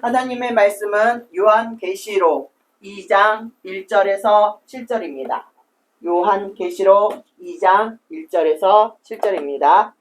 하나님의 말씀은 요한계시록 2장 1절에서 7절입니다. 요한계시록 2장 1절에서 7절입니다.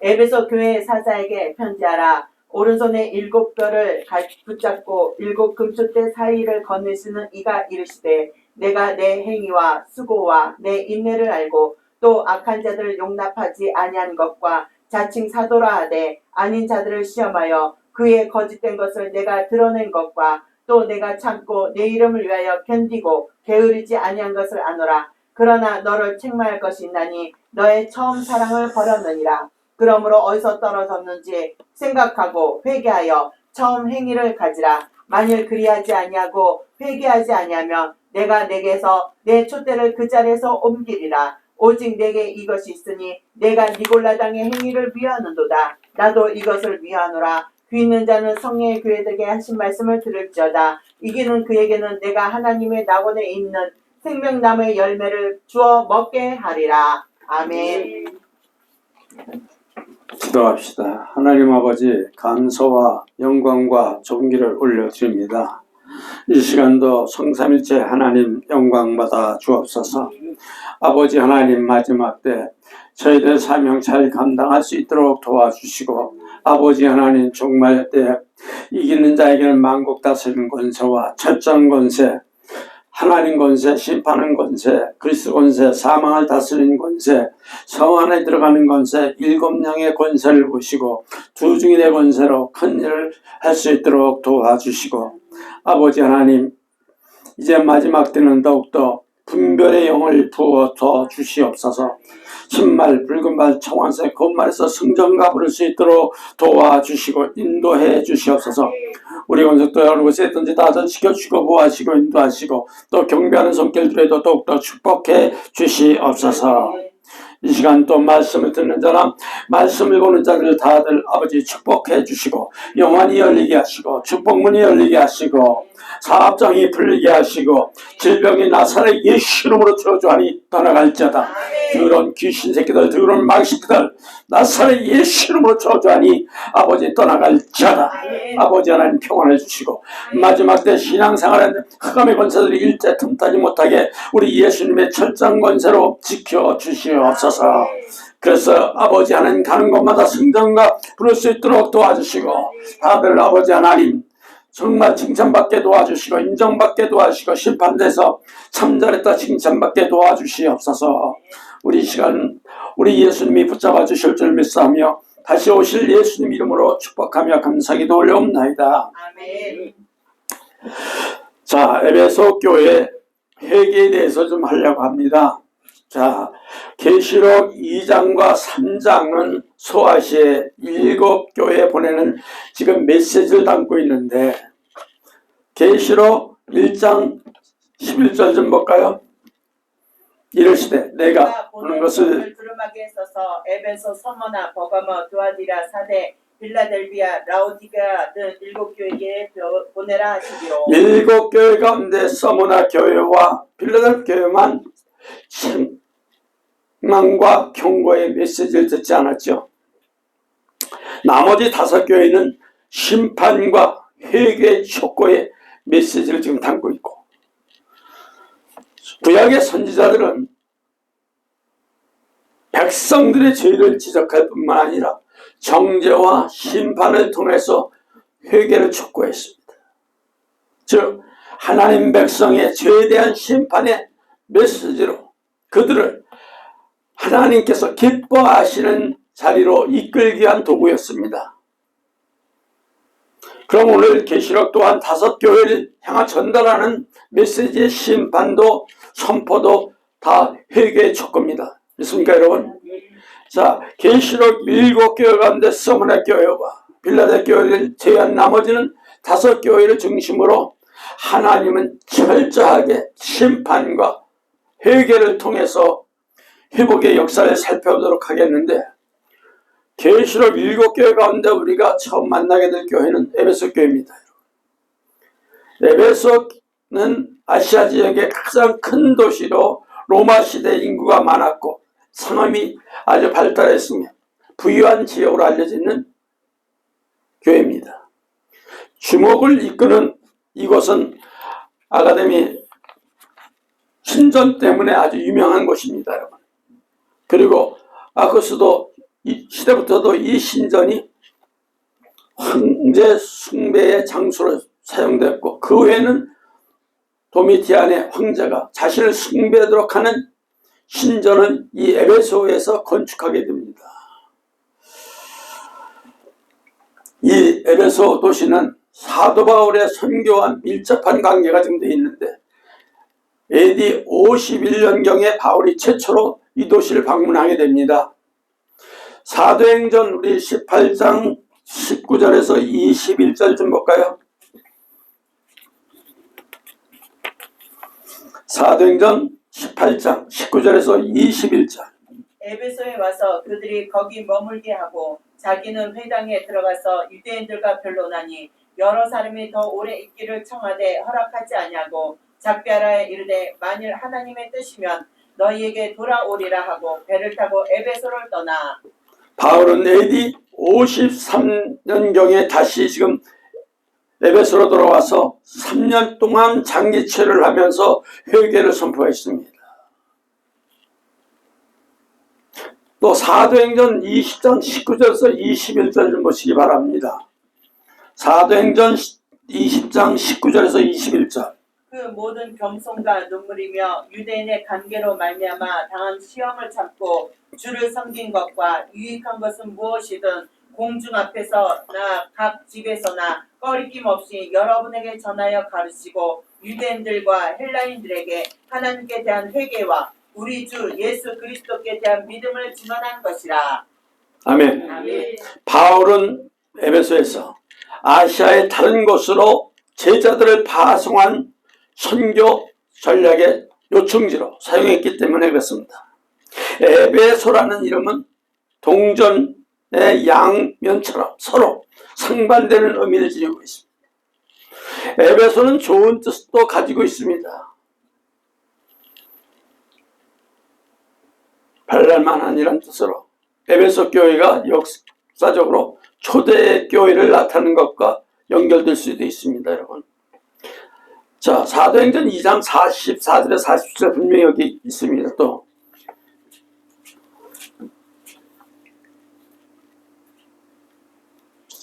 에베소 교회 사사에게 편지하라. 오른손에 7뼈를 붙잡고 7 금촛대 사이를 거느시는 이가 이르시되 내가 내 행위와 수고와 내 인내를 알고 또 악한 자들을 용납하지 아니한 것과 자칭 사도라 하되 아닌 자들을 시험하여 그의 거짓된 것을 내가 드러낸 것과 또 내가 참고 내 이름을 위하여 견디고 게으르지 아니한 것을 아노라. 그러나 너를 책망할 것이 있나니 너의 처음 사랑을 버렸느니라. 그러므로 어디서 떨어졌는지 생각하고 회개하여 처음 행위를 가지라. 만일 그리하지 아니하고 회개하지 아니하면 내가 내게서 내 촛대를 그 자리에서 옮기리라. 오직 내게 이것이 있으니 내가 니골라당의 행위를 위하는도다. 나도 이것을 위하노라. 귀 있는 자는 성령의 교회들에게 하신 말씀을 들을지어다. 이기는 그에게는 내가 하나님의 낙원에 있는 생명나무의 열매를 주어 먹게 하리라. 아멘. 기도합시다. 하나님 아버지, 감사와 영광과 존귀를 올려드립니다. 이 시간도 성삼일체 하나님 영광 받아 주옵소서. 아버지 하나님, 마지막 때 저희들 사명 잘 감당할 수 있도록 도와주시고, 아버지 하나님 종말 때 이기는 자에게는 만국 다스리는 권세와 철장 권세, 하나님 권세, 심판하는 권세, 그리스도 권세, 사망을 다스리는 권세, 성 안에 들어가는 권세, 7영의 권세를 보시고 두 증인의 권세로 큰 일을 할 수 있도록 도와주시고, 아버지 하나님, 이제 마지막 때는 더욱더 분별의 영을 부어서 주시옵소서. 신말, 붉은말, 청황색, 겉말에서 승전가 부를 수 있도록 도와주시고 인도해 주시옵소서. 우리 건석도 여러 곳에 있든지 다전시켜주시고 보호하시고 인도하시고 또 경배하는 손길들에도 더욱더 축복해 주시옵소서. 이 시간 또 말씀을 듣는 자나 말씀을 보는 자를 다들 아버지 축복해 주시고 영안이 열리게 하시고 축복문이 열리게 하시고 사업장이 풀리게 하시고 질병이 나사렛 예수 이름으로 저주하니 떠나갈지어다. 더러운 귀신 새끼들, 더러운 망식들 나사렛 예수 이름으로 저주하니 아버지 떠나갈지어다. 아버지 하나님 평안해 주시고 마지막 때 신앙생활에 흑암의 권세들이 일제 틈타지 못하게 우리 예수님의 철장 권세로 지켜주시옵소서. 그래서 아버지 하나님 가는 곳마다 승전가 부를 수 있도록 도와주시고 다들 아버지 하나님 정말 칭찬받게 도와주시고 인정받게 도와주시고 심판돼서 참 잘했다 칭찬받게 도와주시옵소서. 우리 시간 우리 예수님이 붙잡아 주실 줄 믿사오며 다시 오실 예수님 이름으로 축복하며 감사기도 올려옵나이다. 아멘. 자, 에베소 교회 회개에 대해서 좀 하려고 합니다. 자, 계시록 2장과 3장은 소아시아 7교회에 보내는 지금 메시지를 담고 있는데 계시록 1장 11절 좀 볼까요? 이르시되 내가 보는 것을 두루마기에 서서 에베소, 서머나, 버가모, 두아디라, 사데, 빌라델비아, 라오디게아 등 7교회에 보내라 하시기로. 7교회 가운데 서머나 교회와 빌라델 교회만 책망과 경고의 메시지를 듣지 않았죠. 나머지 5교회는 심판과 회개 촉구의 메시지를 지금 담고 있고, 구약의 선지자들은 백성들의 죄를 지적할 뿐만 아니라 정죄와 심판을 통해서 회개를 촉구했습니다. 즉 하나님 백성의 죄에 대한 심판의 메시지로 그들을 하나님께서 기뻐하시는 자리로 이끌기 위한 도구였습니다. 그럼 오늘 계시록 또한 5교회를 향해 전달하는 메시지의 심판도 선포도 다 회개의 촉구입니다. 있습니까 여러분? 자, 계시록 7교회 가운데 서머나 교회와 빌라델 교회를 제외한 나머지는 5교회를 중심으로 하나님은 철저하게 심판과 회개를 통해서 회복의 역사를 살펴보도록 하겠는데, 계시록 7교회 가운데 우리가 처음 만나게 될 교회는 에베소 교회입니다. 에베소는 아시아 지역의 가장 큰 도시로 로마 시대 인구가 많았고 상업이 아주 발달했으며 부유한 지역으로 알려져 있는 교회입니다. 주목을 이끄는 이곳은 아가데미 신전 때문에 아주 유명한 곳입니다, 여러분. 그리고 아크스도 이 시대부터도 이 신전이 황제 숭배의 장소로 사용됐고, 그 외에는 도미티안의 황제가 자신을 숭배하도록 하는 신전을 이 에베소에서 건축하게 됩니다. 이 에베소 도시는 사도 바울의 선교와 밀접한 관계가 지금 되어 있는데, AD 51년경에 바울이 최초로 이 도시를 방문하게 됩니다. 사도행전 우리 18장 19절에서 21절 좀 볼까요? 사도행전 18장 19절에서 21절. 에베소에 와서 그들이 거기 머물게 하고 자기는 회당에 들어가서 유대인들과 변론하니 여러 사람이 더 오래 있기를 청하되 허락하지 아니하고 작별하여 이르되 만일 하나님의 뜻이면 너희에게 돌아오리라 하고 배를 타고 에베소를 떠나. 바울은 AD 53년경에 다시 지금 에베소로 돌아와서 3년 동안 장기체를 하면서 회개를 선포했습니다. 또 사도행전 20장 19절에서 21절 좀 보시기 바랍니다. 사도행전 20장 19절에서 21절. 그 모든 겸손과 눈물이며 유대인의 관계로 말미암아 당한 시험을 참고 주를 섬긴 것과 유익한 것은 무엇이든 공중 앞에서나 각 집에서나 꺼리낌 없이 여러분에게 전하여 가르치고 유대인들과 헬라인들에게 하나님께 대한 회개와 우리 주 예수 그리스도께 대한 믿음을 증언한 것이라. 아멘. 아멘. 바울은 에베소에서 아시아의 다른 곳으로 제자들을 파송한 선교 전략의 요청지로 사용했기 때문에 그렇습니다. 에베소라는 이름은 동전의 양면처럼 서로 상반되는 의미를 지니고 있습니다. 에베소는 좋은 뜻도 가지고 있습니다. 발랄만한이라는 뜻으로 에베소 교회가 역사적으로 초대 교회를 나타내는 것과 연결될 수도 있습니다, 여러분. 자, 사도행전 2장 44절에 47절 분명히 여기 있습니다. 또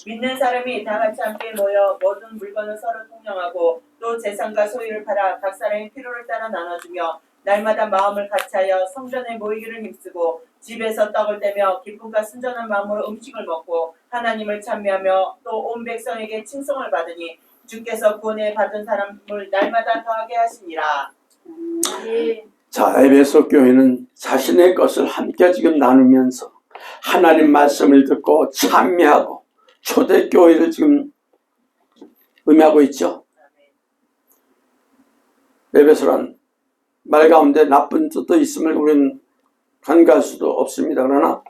믿는 사람이 다 같이 함께 모여 모든 물건을 서로 통용하고 또 재산과 소유를 팔아 각 사람의 필요를 따라 나눠주며 날마다 마음을 같이하여 성전에 모이기를 힘쓰고 집에서 떡을 떼며 기쁨과 순전한 마음으로 음식을 먹고 하나님을 찬미하며 또 온 백성에게 칭송을 받으니 주께서 구원에 받은 사람을 날마다 더하게 하시니라. 자, 에베소 교회는 자신의 것을 함께 지금 나누면서 하나님 말씀을 듣고 찬미하고 초대교회를 지금 의미하고 있죠. 에베소란 말 가운데 나쁜 뜻도 있음을 우리는 간과할 수도 없습니다. 그러나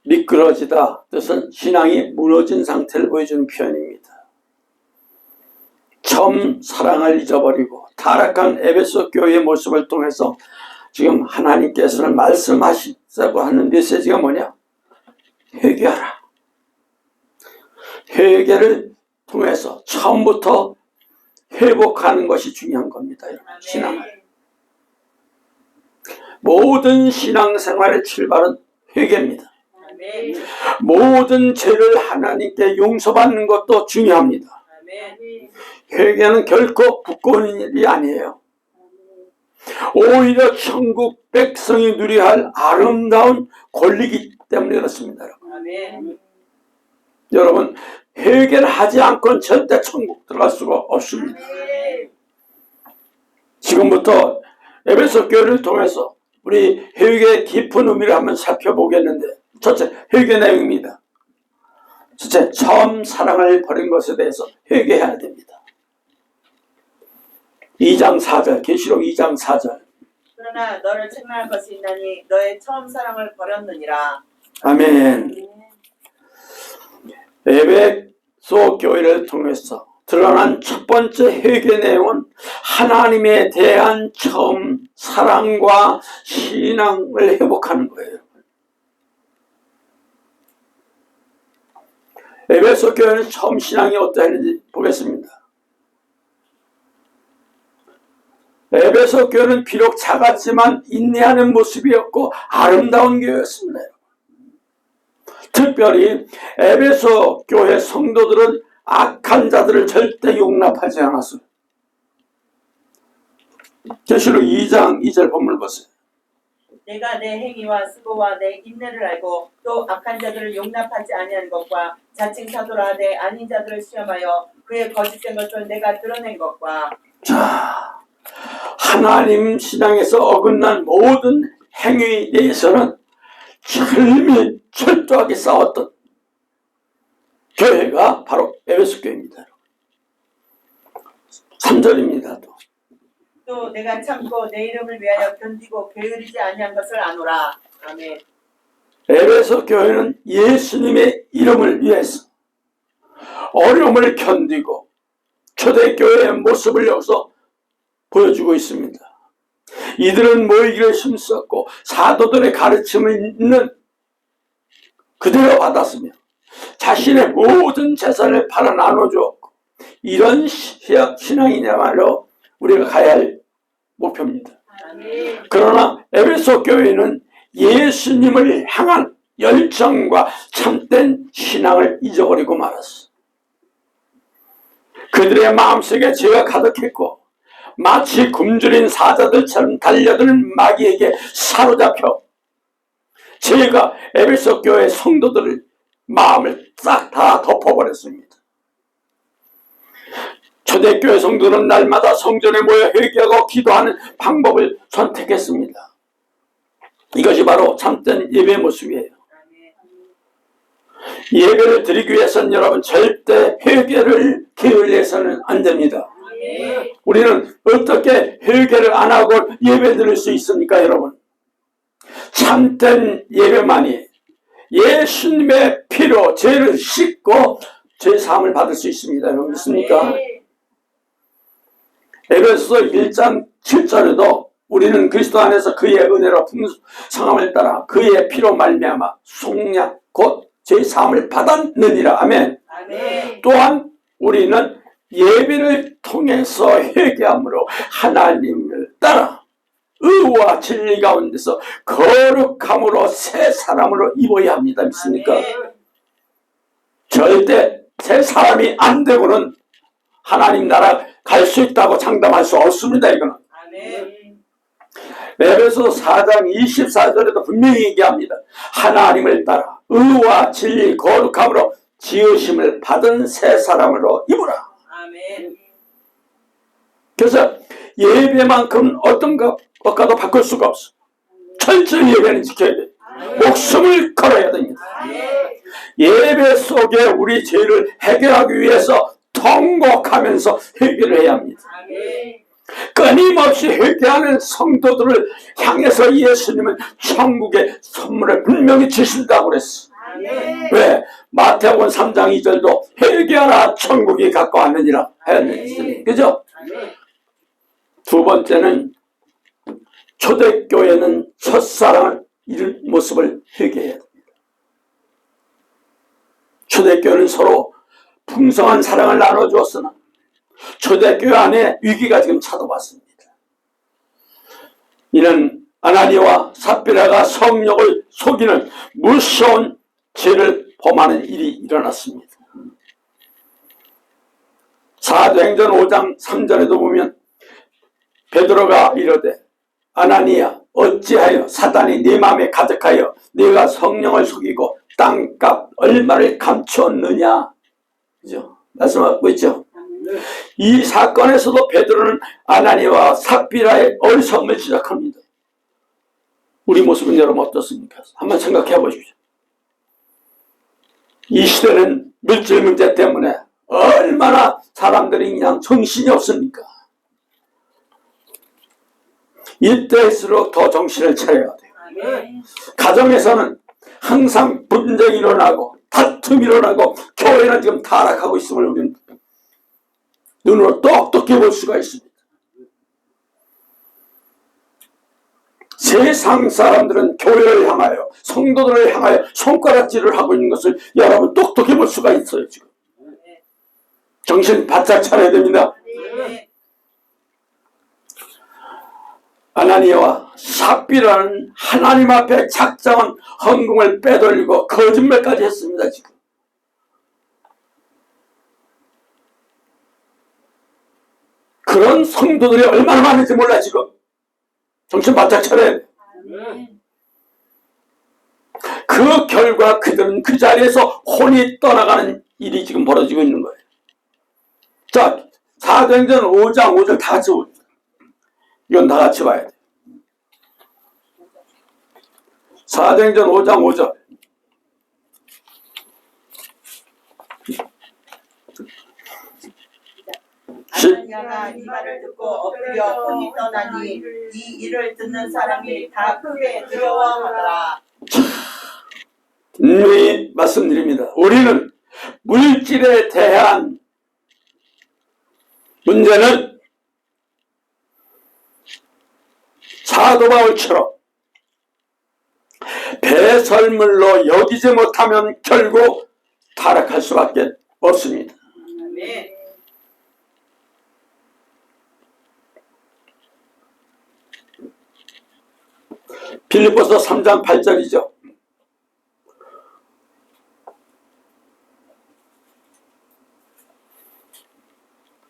미끄러지다 뜻은 신앙이 무너진 상태를 보여주는 표현입니다. 처음 사랑을 잊어버리고 타락한 에베소 교회의 모습을 통해서 지금 하나님께서는 말씀하시자고 하는 메시지가 뭐냐? 회개하라. 회개를 통해서 처음부터 회복하는 것이 중요한 겁니다. 신앙을. 모든 신앙생활의 출발은 회개입니다. 아멘. 모든 죄를 하나님께 용서받는 것도 중요합니다. 아멘. 회개는 결코 부끄러운 일이 아니에요. 오히려 천국 백성이 누려야 할 아름다운 권리이기 때문에 그렇습니다. 아멘. 여러분, 회개를 하지 않고는 절대 천국 들어갈 수가 없습니다. 지금부터 에베소 교회를 통해서 우리 회개의 깊은 의미를 한번 살펴보겠는데, 첫째, 회개 내용입니다. 첫째, 처음 사랑을 버린 것에 대해서 회개해야 됩니다. 2장 4절, 계시록 2장 4절. 그러나 너를 책망할 것이 있나니 너의 처음 사랑을 버렸느니라. 아멘. 에베소 교회를 통해서 드러난 첫 번째 회개 내용은 하나님에 대한 처음 사랑과 신앙을 회복하는 거예요. 에베소 교회는 처음 신앙이 어떠했는지 보겠습니다. 에베소 교회는 비록 작았지만 인내하는 모습이었고 아름다운 교회였습니다. 특별히 에베소 교회 성도들은 악한 자들을 절대 용납하지 않았어요. 계시록 2장 2절 본문을 보세요. 내가 내 행위와 수고와 내 인내를 알고 또 악한 자들을 용납하지 아니한 것과 자칭 사도라 내 아닌 자들을 시험하여 그의 거짓된 것을 내가 드러낸 것과. 자, 하나님 신앙에서 어긋난 모든 행위에 대해서는 철저하게 싸웠던 교회가 바로 에베소 교회입니다. 3절입니다. 또 내가 참고 내 이름을 위하여 견디고 게으르지 아니한 것을 아노라. 아멘. 에베소 교회는 예수님의 이름을 위해서 어려움을 견디고 초대교회의 모습을 여기서 보여주고 있습니다. 이들은 모이기를 힘썼고 사도들의 가르침을 있는 그대로 받았으며 자신의 모든 재산을 팔아 나눠주었고, 이런 신앙이냐말로 우리가 가야 할 목표입니다. 그러나 에베소 교회는 예수님을 향한 열정과 참된 신앙을 잊어버리고 말았어. 그들의 마음속에 죄가 가득했고 마치 굶주린 사자들처럼 달려드는 마귀에게 사로잡혀 죄가 에베소 교회 성도들의 마음을 싹 다 덮어버렸습니다. 초대교회 성도는 날마다 성전에 모여 회개하고 기도하는 방법을 선택했습니다. 이것이 바로 참된 예배의 모습이에요. 예배를 드리기 위해서는 여러분 절대 회개를 게을리해서는 안 됩니다. 우리는 어떻게 회개를 안 하고 예배 드릴 수 있습니까, 여러분? 참된 예배만이 예수님의 피로 죄를 씻고 죄 사함을 받을 수 있습니다. 여러분 믿습니까? 에베소서 1장 7절에도 우리는 그리스도 안에서 그의 은혜로 풍성함을 따라 그의 피로 말미암아 속량 곧 죄 사함을 받았느니라. 아멘. 아멘. 또한 우리는 예배를 통해서 회개함으로 하나님을 따라 의와 진리 가운데서 거룩함으로 새 사람으로 입어야 합니다. 믿습니까? 절대 새 사람이 안 되고는 하나님 나라 갈 수 있다고 장담할 수 없습니다. 이거는. 에베소 4장 24절에도 분명히 얘기합니다. 하나님을 따라 의와 진리 거룩함으로 지으심을 받은 새 사람으로 입으라. 아멘. 그래서 예배만큼 어떤 것과도 바꿀 수가 없어. 철저히 예배는 지켜야 돼. 목숨을 걸어야 됩니다. 예배 속에 우리 죄를 해결하기 위해서 통곡하면서 회개를 해야 합니다. 끊임없이 회개하는 성도들을 향해서 예수님은 천국의 선물을 분명히 주신다고 그랬어. 왜? 마태복음 3장 2절도 회개하라 천국이 가까웠느니라 했는지. 그죠? 두 번째는 초대교회는 첫사랑을 잃은 모습을 회개해야 됩니다. 초대교회는 서로 풍성한 사랑을 나눠주었으나 초대교회 안에 위기가 지금 찾아왔습니다. 이는 아나니와 삽비라가 성령을 속이는 무서운 죄를 범하는 일이 일어났습니다. 사도행전 5장 3절에도 보면 베드로가 이르되 아나니야 어찌하여 사단이 네 마음에 가득하여 네가 성령을 속이고 땅값 얼마를 감추었느냐. 그죠? 말씀하고 있죠. 이 사건에서도 베드로는 아나니와 삽비라의 어리석음을 지적합니다. 우리 모습은 여러분 어떻습니까? 한번 생각해 보십시오. 이 시대는 물질 문제 때문에 얼마나 사람들이 그냥 정신이 없습니까? 이때일수록 더 정신을 차려야 돼요. 가정에서는 항상 분쟁이 일어나고 다툼이 일어나고 교회는 지금 타락하고 있음을 우리는 눈으로 똑똑히 볼 수가 있습니다. 세상 사람들은 교회를 향하여 성도들을 향하여 손가락질을 하고 있는 것을 여러분 똑똑히 볼 수가 있어요. 지금 정신 바짝 차려야 됩니다. 아나니아와 삽비라는 하나님 앞에 작정한 헌금을 빼돌리고 거짓말까지 했습니다. 지금 그런 성도들이 얼마나 많은지 몰라. 지금 정신 바짝 차려야 돼. 그 결과 그들은 그 자리에서 혼이 떠나가는 일이 지금 벌어지고 있는 거예요. 자, 사도행전 5장 5절 다 같이 봅니다. 이건 다 같이 봐야 돼. 사도행전 5장 5절. 아나니아가 이 말을 듣고 엎드려 혼이 떠나니 이 일을 듣는 사람이 다 크게 두려워하더라. 분명히 말씀드립니다. 우리는 물질에 대한 문제는 사도 바울처럼 배설물로 여기지 못하면 결국 타락할 수밖에 없습니다. 아멘. 빌립보서 3장 8절이죠.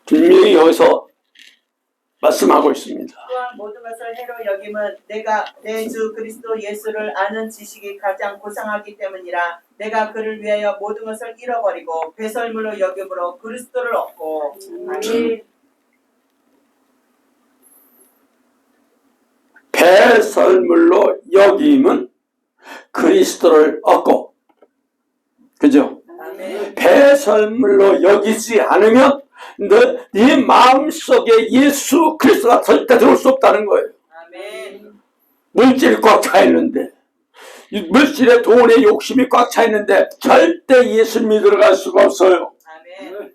분명히 여기서 말씀하고 있습니다. 또한 모든 것을 해로 여김은 내가 내 주 그리스도 예수를 아는 지식이 가장 고상하기 때문이라. 내가 그를 위하여 모든 것을 잃어버리고 배설물로 여김으로 그리스도를 얻고. 아멘. 배설물로 여김은 그리스도를 얻고, 그죠? 아멘. 배설물로 여기지 않으면 네 마음속에 예수 그리스도가 절대 들어올 수 없다는 거예요. 아멘. 물질이 꽉 차 있는데, 물질에 돈에 욕심이 꽉 차 있는데 절대 예수 믿으러 갈 수가 없어요. 아멘.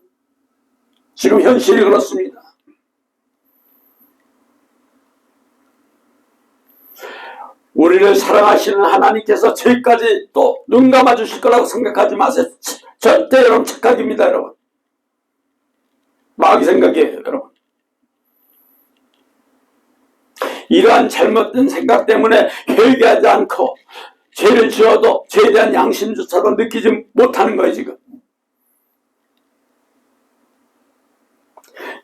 지금 현실이 그렇습니다. 우리를 사랑하시는 하나님께서 저희까지 또 눈 감아 주실 거라고 생각하지 마세요. 절대 여러분 착각입니다. 여러분 마귀 생각이에요. 여러분 이러한 잘못된 생각 때문에 회개하지 않고 죄를 지어도 죄에 대한 양심조차도 느끼지 못하는 거예요. 지금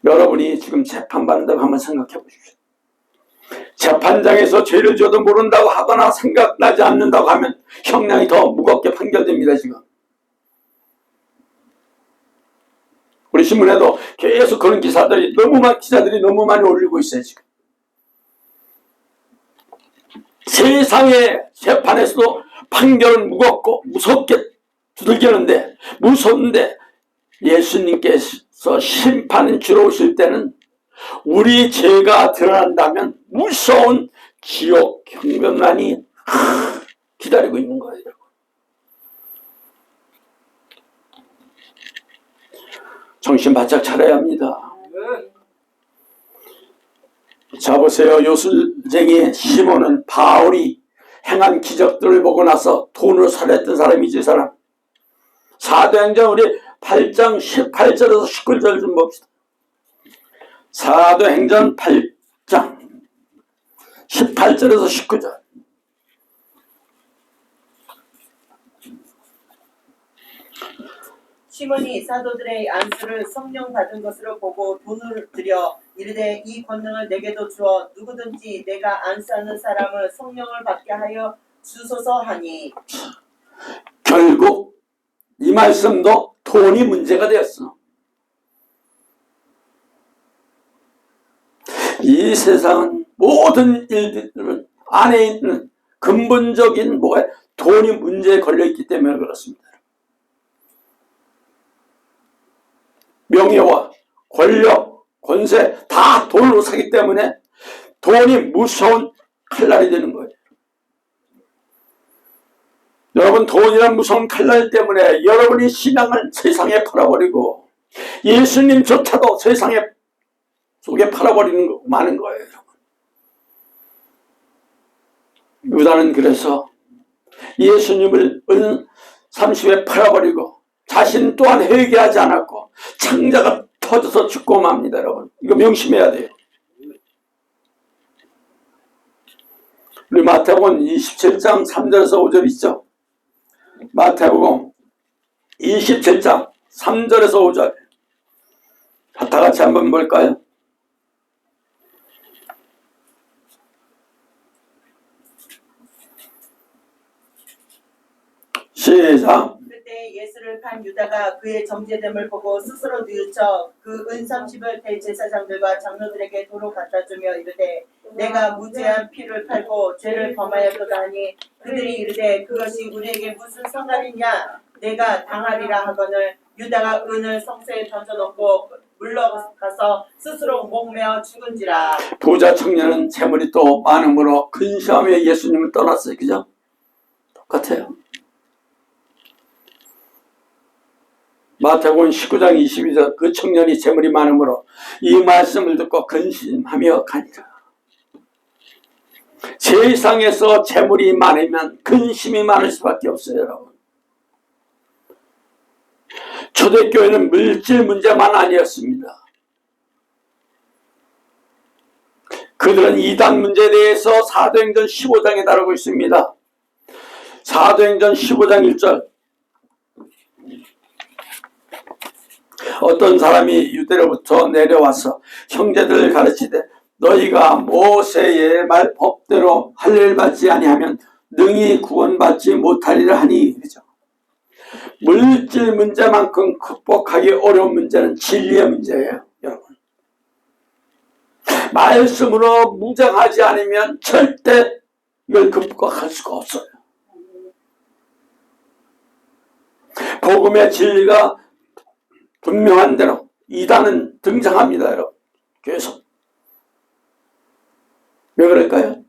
여러분이 지금 재판받는다고 한번 생각해 보십시오. 재판장에서 죄를 지어도 모른다고 하거나 생각나지 않는다고 하면 형량이 더 무겁게 판결됩니다. 지금 우리 신문에도 계속 그런 기사들이 너무 많이 올리고 있어요. 지금 세상의 재판에서도 판결은 무겁고 무섭게 두들기는데 무서운데 예수님께서 심판 주러 오실 때는 우리 죄가 드러난다면 무서운 지옥 형벌만이 기다리고 있는 거예요. 정신 바짝 차려야 합니다. 자 보세요. 요술쟁이 시몬은 바울이 행한 기적들을 보고 나서 돈을 살했던 사람이지. 사람 사도행전 우리 8장 18절에서 19절 좀 봅시다. 사도행전 8장 18절에서 19절. 시몬이 사도들의 안수를 성령 받은 것으로 보고 돈을 들여 이르되 이 권능을 내게도 주어 누구든지 내가 안수하는 사람을 성령을 받게 하여 주소서 하니. 결국 이 말씀도 돈이 문제가 되었어. 이 세상은 모든 일들은 안에 있는 근본적인 돈이 문제에 걸려있기 때문에 그렇습니다. 명예와 권력, 권세 다 돈으로 사기 때문에 돈이 무서운 칼날이 되는 거예요. 여러분 돈이란 무서운 칼날 때문에 여러분이 신앙을 세상에 팔아버리고 예수님조차도 세상에 속에 팔아버리는 거 많은 거예요. 여러분. 유다는 그래서 예수님을 은 30에 팔아버리고 자신 또한 회개하지 않았고 창자가 터져서 죽고 맙니다. 여러분, 이거 명심해야 돼요. 우리 마태복음 27장 3절에서 5절 있죠. 마태복음 27장 3절에서 5절 다 같이 한번 볼까요? 시작. 그때 예수를 판 유다가 그의 정죄됨을 보고 스스로 뉘우쳐 그 은 30을 대제사장들과 장로들에게 도로 갖다 주며 이르되 내가 무죄한 피를 팔고 죄를 범하였도다 하니 그들이 이르되 그것이 우리에게 무슨 상관이냐 내가 당하리라 하거늘 유다가 은을 성소에 던져놓고 물러가서 스스로 목매어 죽은지라. 부자 청년은 재물이 또 많음으로 근심하며 예수님을 떠났어요. 그죠? 똑같아요. 마태복음 19장 22절 그 청년이 재물이 많음으로 이 말씀을 듣고 근심하며 가니라. 세상에서 재물이 많으면 근심이 많을 수밖에 없어요. 여러분, 초대교회는 물질 문제만 아니었습니다. 그들은 이단 문제에 대해서 사도행전 15장에 다루고 있습니다. 사도행전 15장 1절 어떤 사람이 유대로부터 내려와서 형제들을 가르치되 너희가 모세의 말 법대로 할례를 받지 아니하면 능히 구원받지 못하리라 하니. 그죠? 물질 문제만큼 극복하기 어려운 문제는 진리의 문제예요. 여러분, 말씀으로 무장하지 않으면 절대 이걸 극복할 수가 없어요. 복음의 진리가 분명한 대로 이단은 등장합니다. 여러분, 계속. 왜 그럴까요?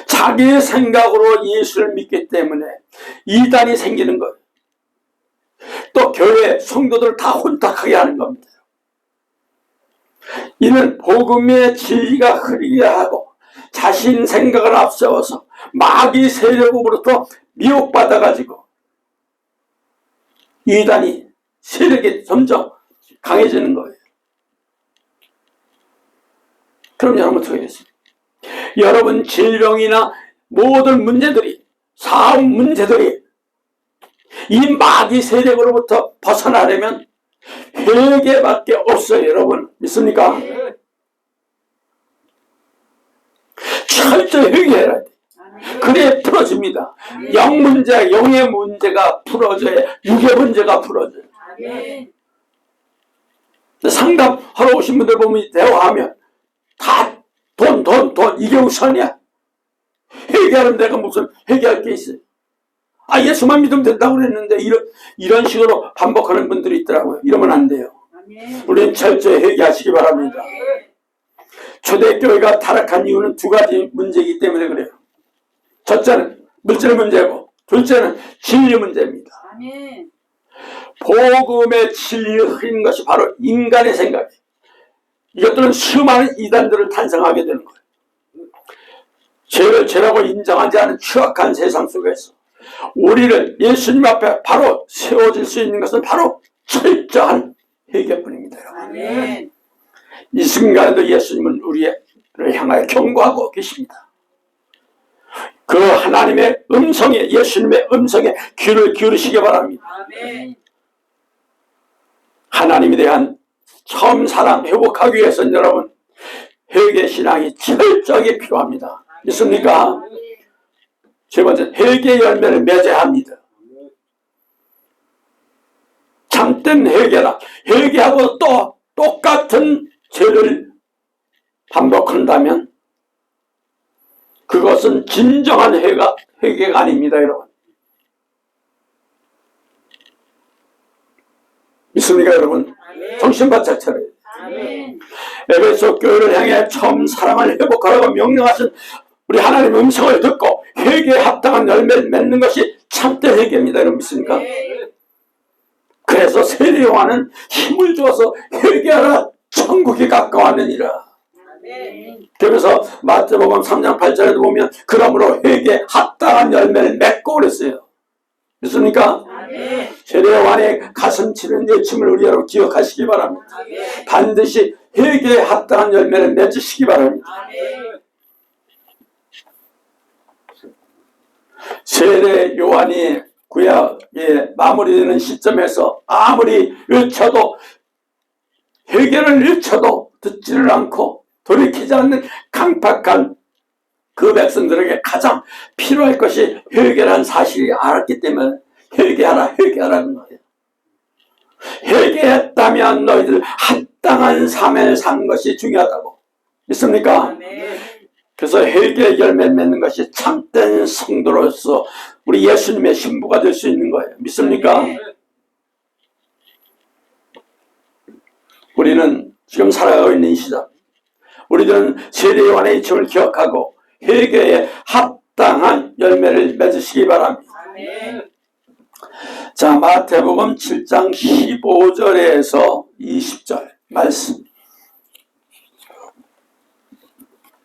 자기의 생각으로 예수를 믿기 때문에 이단이 생기는 거예요. 또 교회 성도들 다 혼탁하게 하는 겁니다. 이는 복음의 진리가 흐리게 하고 자신 생각을 앞세워서 마귀 세력으로부터 미혹받아가지고 이단이 세력이 점점 강해지는 거예요. 그럼 여러분 어떻게 하겠습니까? 여러분 질병이나 모든 문제들이, 사업 문제들이 이 마귀 세력으로부터 벗어나려면 회개밖에 없어요. 여러분 믿습니까? 철저히 회개해야 돼. 그래 풀어집니다. 영 문제, 영의 문제가 풀어져야 육의 문제가 풀어져요. 상담하러 오신 분들 보면 대화하면 다 돈 이게 우선이야. 회개하면 내가 무슨 회개할 게 있어요. 아, 예수만 믿으면 된다고 그랬는데 이런 식으로 반복하는 분들이 있더라고요. 이러면 안 돼요. 우리는 철저히 회개하시기 바랍니다. 초대교회가 타락한 이유는 두 가지 문제이기 때문에 그래요. 첫째는 물질 문제고 둘째는 진리 문제입니다. 복음의 진리를 흐리는 것이 바로 인간의 생각이에요. 이것들은 수많은 이단들을 탄생하게 되는 거예요. 죄를 죄라고 인정하지 않은 추악한 세상 속에서 우리를 예수님 앞에 바로 세워질 수 있는 것은 바로 철저한 회개뿐입니다. 여러분. 이 순간에도 예수님은 우리를 향하여 경고하고 계십니다. 그 하나님의 음성에, 예수님의 음성에 귀를 기울이시기 바랍니다. 하나님에 대한 처음 사랑 회복하기 위해서는 여러분 회개신앙이 철저하게 필요합니다. 있습니까? 세 번째, 회개 열매를 맺어야 합니다. 참된 회개라. 회개하고 또 똑같은 죄를 반복한다면 그것은 진정한 회개가 아닙니다. 여러분 믿습니까? 여러분 정신 바짝 차려요. 에베소 교회를 향해 처음 사랑을 회복하라고 명령하신 우리 하나님의 음성을 듣고 회개에 합당한 열매를 맺는 것이 참된 회개입니다. 여러분 믿습니까? 그래서 세례 요한은 힘을 주어서 회개하라 천국이 가까웠느니라. 그래서 마태복음 3장 8절에도 보면 그러므로 회개에 합당한 열매를 맺고 그랬어요. 믿습니까? 세례요한의 가슴 치는 예침을 우리 여러분 기억하시기 바랍니다. 반드시 회개에 합당한 열매를 맺으시기 바랍니다. 세례요한이 구약에 마무리되는 시점에서 아무리 외쳐도 회개를 외쳐도 듣지를 않고 돌이키지 않는 강팍한 그 백성들에게 가장 필요할 것이 회개라는 사실이 알았기 때문에 회개하라는 거예요. 회개했다면 너희들 합당한 삶을 산 것이 중요하다고. 믿습니까? 그래서 회개의 열매를 맺는 것이 참된 성도로서 우리 예수님의 신부가 될 수 있는 거예요. 믿습니까? 우리는 지금 살아가고 있는 이 시점, 우리들은 세례요한의 이침을 기억하고 회개에 합당한 열매를 맺으시기 바랍니다. 자, 마태복음 7장 15절에서 20절 말씀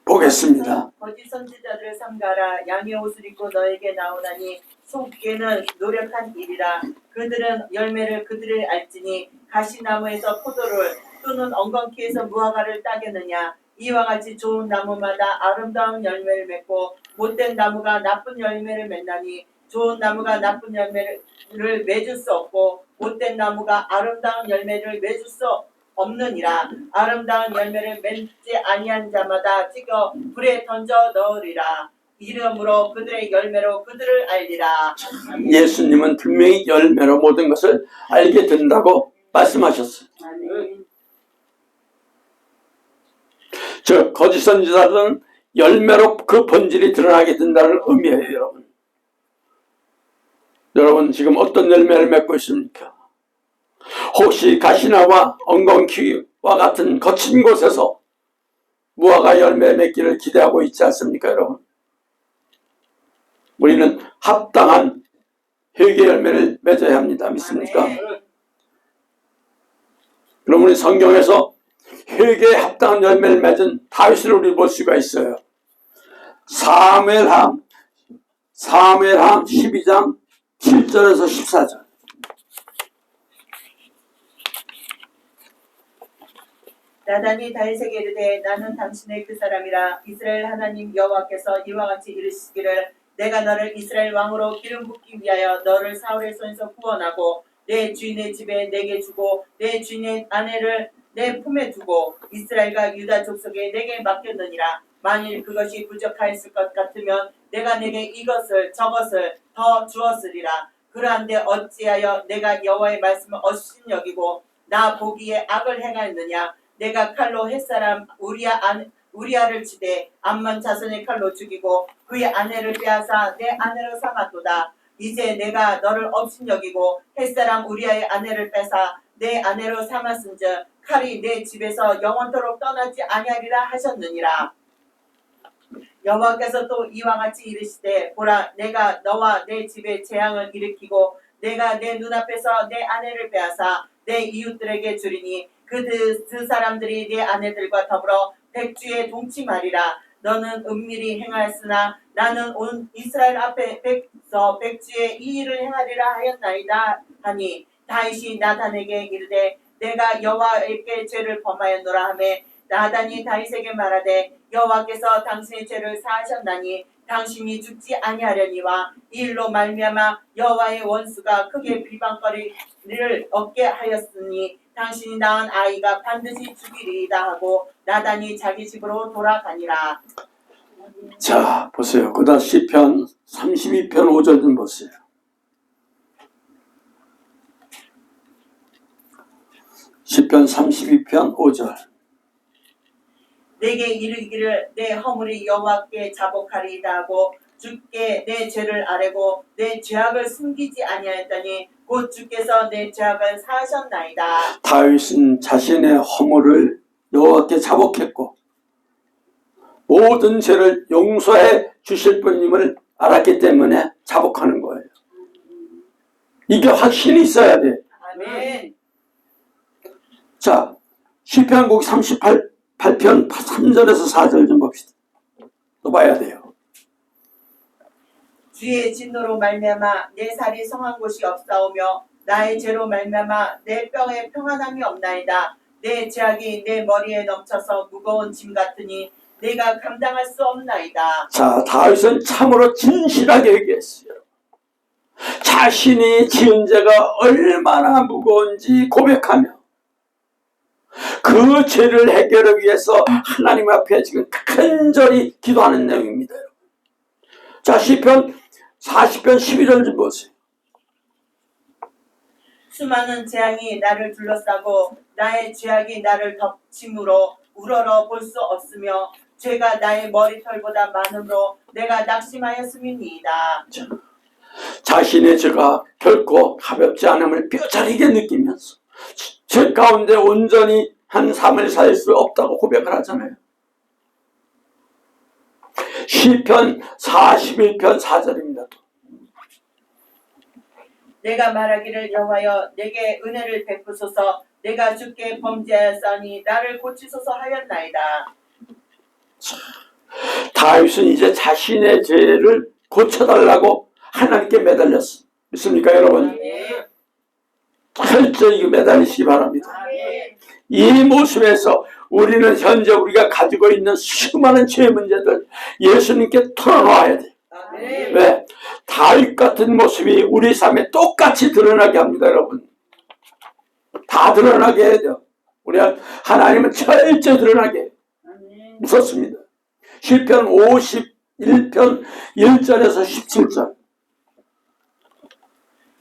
보겠습니다. 거짓 선지자들을 삼가라. 양의 옷을 입고 너에게 나오나니 속기에는 노력한 일이라. 그들은 열매를 그들을 알지니 가시나무에서 포도를 또는 엉겅퀴에서 무화과를 따겠느냐. 이와 같이 좋은 나무마다 아름다운 열매를 맺고 못된 나무가 나쁜 열매를 맺나니 좋은 나무가 나쁜 열매를 맺을 수 없고 못된 나무가 아름다운 열매를 맺을 수 없느니라. 아름다운 열매를 맺지 아니한 자마다 찍어 불에 던져 넣으리라. 이름으로 그들의 열매로 그들을 알리라. 예수님은 분명히 열매로 모든 것을 알게 된다고 말씀하셨어요. 저 거짓 선지자들은 열매로 그 본질이 드러나게 된다는 의미예요. 여러분, 여러분 지금 어떤 열매를 맺고 있습니까? 혹시 가시나와 엉겅퀴와 같은 거친 곳에서 무화과 열매 맺기를 기대하고 있지 않습니까? 여러분, 우리는 합당한 회개 열매를 맺어야 합니다. 믿습니까? 그럼 우리 성경에서 회개에 합당한 열매를 맺은 다윗을 우리 볼 수가 있어요. 사무엘하 12장 7절에서 14절. 나단이 다윗에게 이르되 나는 당신의 그 사람이라. 이스라엘 하나님 여호와께서 이와 같이 이르시기를 내가 너를 이스라엘 왕으로 기름 붓기 위하여 너를 사울의 손에서 구원하고 내 주인의 집에 내게 주고 내 주인의 아내를 내 품에 두고 이스라엘과 유다 족속에 내게 맡겼느니라. 만일 그것이 부족하였을 것 같으면 내가 내게 이것을 저것을 더 주었으리라. 그러한데 어찌하여 내가 여호와의 말씀을 업신여기고 나 보기에 악을 행하였느냐. 내가 칼로 햇사람 우리아를 치되 암몬 자손의 칼로 죽이고 그의 아내를 빼앗아 내 아내로 삼았도다. 이제 내가 너를 업신여기고 햇사람 우리아의 아내를 뺏아 내 아내로 삼았은즉 칼이 내 집에서 영원토록 떠나지 아니하리라 하셨느니라. 여호와께서 또 이와 같이 이르시되 보라 내가 너와 내 집에 재앙을 일으키고 내가 내 눈앞에서 내 아내를 빼앗아 내 이웃들에게 주리니 그 사람들이 내 아내들과 더불어 백주에 동침하리라. 너는 은밀히 행하였으나 나는 온 이스라엘 앞에 백주에 이 일을 행하리라 하였나이다 하니 다윗이 나단에게 이르되 내가 여호와께 죄를 범하였노라 하매 나단이 다윗에게 말하되 여호와께서 당신의 죄를 사하셨나니 당신이 죽지 아니하려니와 이 일로 말미암아 여호와의 원수가 크게 비방거리를 얻게 하였으니 당신이 낳은 아이가 반드시 죽이리이다 하고 나단이 자기 집으로 돌아가니라. 자, 보세요. 그다음 시편 32편 5절 좀 보세요. 시편 32편 5절. 내게 이르기를 내 허물이 여호와께 자복하리이다 하고 주께 내 죄를 아뢰고 내 죄악을 숨기지 아니하였더니 곧 주께서 내 죄악을 사하셨나이다. 다윗은 자신의 허물을 여호와께 자복했고 모든 죄를 용서해 주실 분임을 알았기 때문에 자복하는 거예요. 이게 확신이 있어야 돼. 아멘. 자, 시편곡 38편 8편 3절에서 4절 좀 봅시다. 또 봐야 돼요. 주의 진노로 말미암아 내 살이 성한 곳이 없사오며 나의 죄로 말미암아 내 뼈에 평안함이 없나이다. 내 죄악이 내 머리에 넘쳐서 무거운 짐 같으니 내가 감당할 수 없나이다. 자, 다윗은 참으로 진실하게 얘기했어요. 자신이 지은 죄가 얼마나 무거운지 고백하며 그 죄를 해결하기 위해서 하나님 앞에 지금 간절히 기도하는 내용입니다. 자, 시편 40편 11절 좀 보세요. 수많은 재앙이 나를 둘러싸고 나의 죄악이 나를 덮침으로 우러러 볼 수 없으며 죄가 나의 머리털보다 많으므로 내가 낙심하였음이니이다. 자신의 죄가 결코 가볍지 않음을 뼈저리게 느끼면서 죄 가운데 온전히 한 삶을 살 수 없다고 고백을 하잖아요. 시편 41편 4절입니다. 내가 말하기를 여호와여 내게 은혜를 베푸소서 내가 주께 범죄하였사니 나를 고치소서 하였나이다. 다윗은 이제 자신의 죄를 고쳐달라고 하나님께 매달렸어. 믿습니까 여러분? 아멘. 철저히 매달리시기 바랍니다. 아멘. 이 모습에서 우리는 현재 우리가 가지고 있는 수많은 죄 문제들 예수님께 털어놓아야 돼. 아멘. 왜? 다윗 같은 모습이 우리 삶에 똑같이 드러나게 합니다, 여러분. 다 드러나게 해야 돼요. 우리 하나님은 철저히 드러나게 해요. 아멘. 무섭습니다. 시편 51편 1절에서 17절.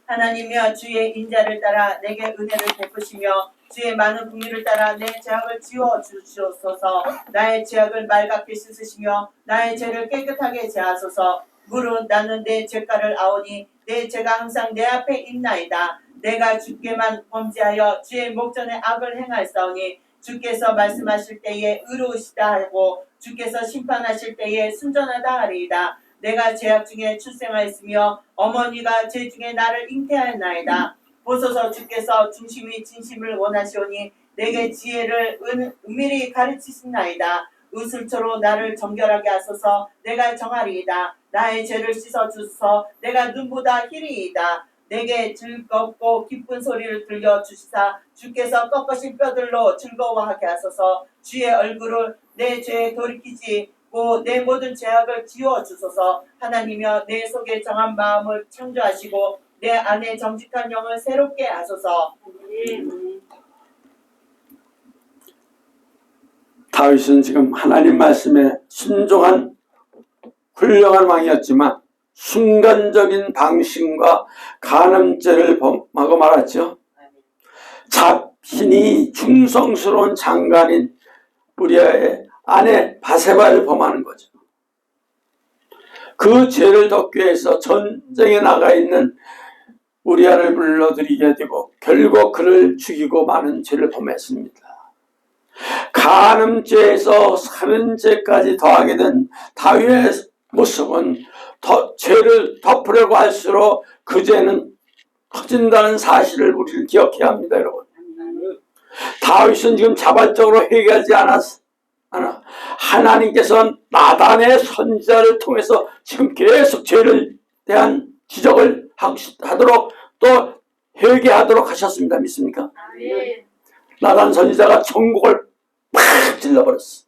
하나님이여 주의 인자를 따라 내게 은혜를 베푸시며 주의 많은 긍휼을 따라 내 죄악을 지워 주시옵소서. 나의 죄악을 맑게 씻으시며 나의 죄를 깨끗하게 제하소서. 무릇 나는 내 죄가를 아오니 내 죄가 항상 내 앞에 있나이다. 내가 주께만 범죄하여 주의 목전에 악을 행하였사오니 주께서 말씀하실 때에 의로우시다 하고 주께서 심판하실 때에 순전하다 하리이다. 내가 죄악 중에 출생하였으며 어머니가 죄 중에 나를 잉태하였나이다. 보소서 주께서 중심이 진심을 원하시오니 내게 지혜를 은밀히 가르치시나이다. 의술초로 나를 정결하게 하소서. 내가 정하리이다. 나의 죄를 씻어주소서. 내가 눈보다 희리이다. 내게 즐겁고 기쁜 소리를 들려주시사 주께서 꺾으신 뼈들로 즐거워하게 하소서. 주의 얼굴을 내 죄에 돌이키지 내 모든 죄악을 지워주소서. 하나님이여 내 속에 정한 마음을 창조하시고 내 안에 정직한 영을 새롭게 하소서. 다윗은 지금 하나님 말씀에 순종한 훌륭한 왕이었지만 순간적인 방심과 간음죄를 범하고 말았죠. 자신이 충성스러운 장관인 우리아의 아내 바세바를 범하는 거죠. 그 죄를 덮기 위해서 전쟁에 나가 있는 우리아를 불러들이게 되고 결국 그를 죽이고 많은 죄를 범했습니다. 간음죄에서 살인죄까지 더하게 된 다윗의 모습은 죄를 덮으려고 할수록 그 죄는 커진다는 사실을 우리는 기억해야 합니다, 여러분. 다윗은 지금 자발적으로 회개하지 않았어. 하나님께서 나단의 선지자를 통해서 지금 계속 죄를 대한 지적을 하도록 또 회개하도록 하셨습니다. 믿습니까? 나단 선지자가 전국을 팍 찔러버렸어.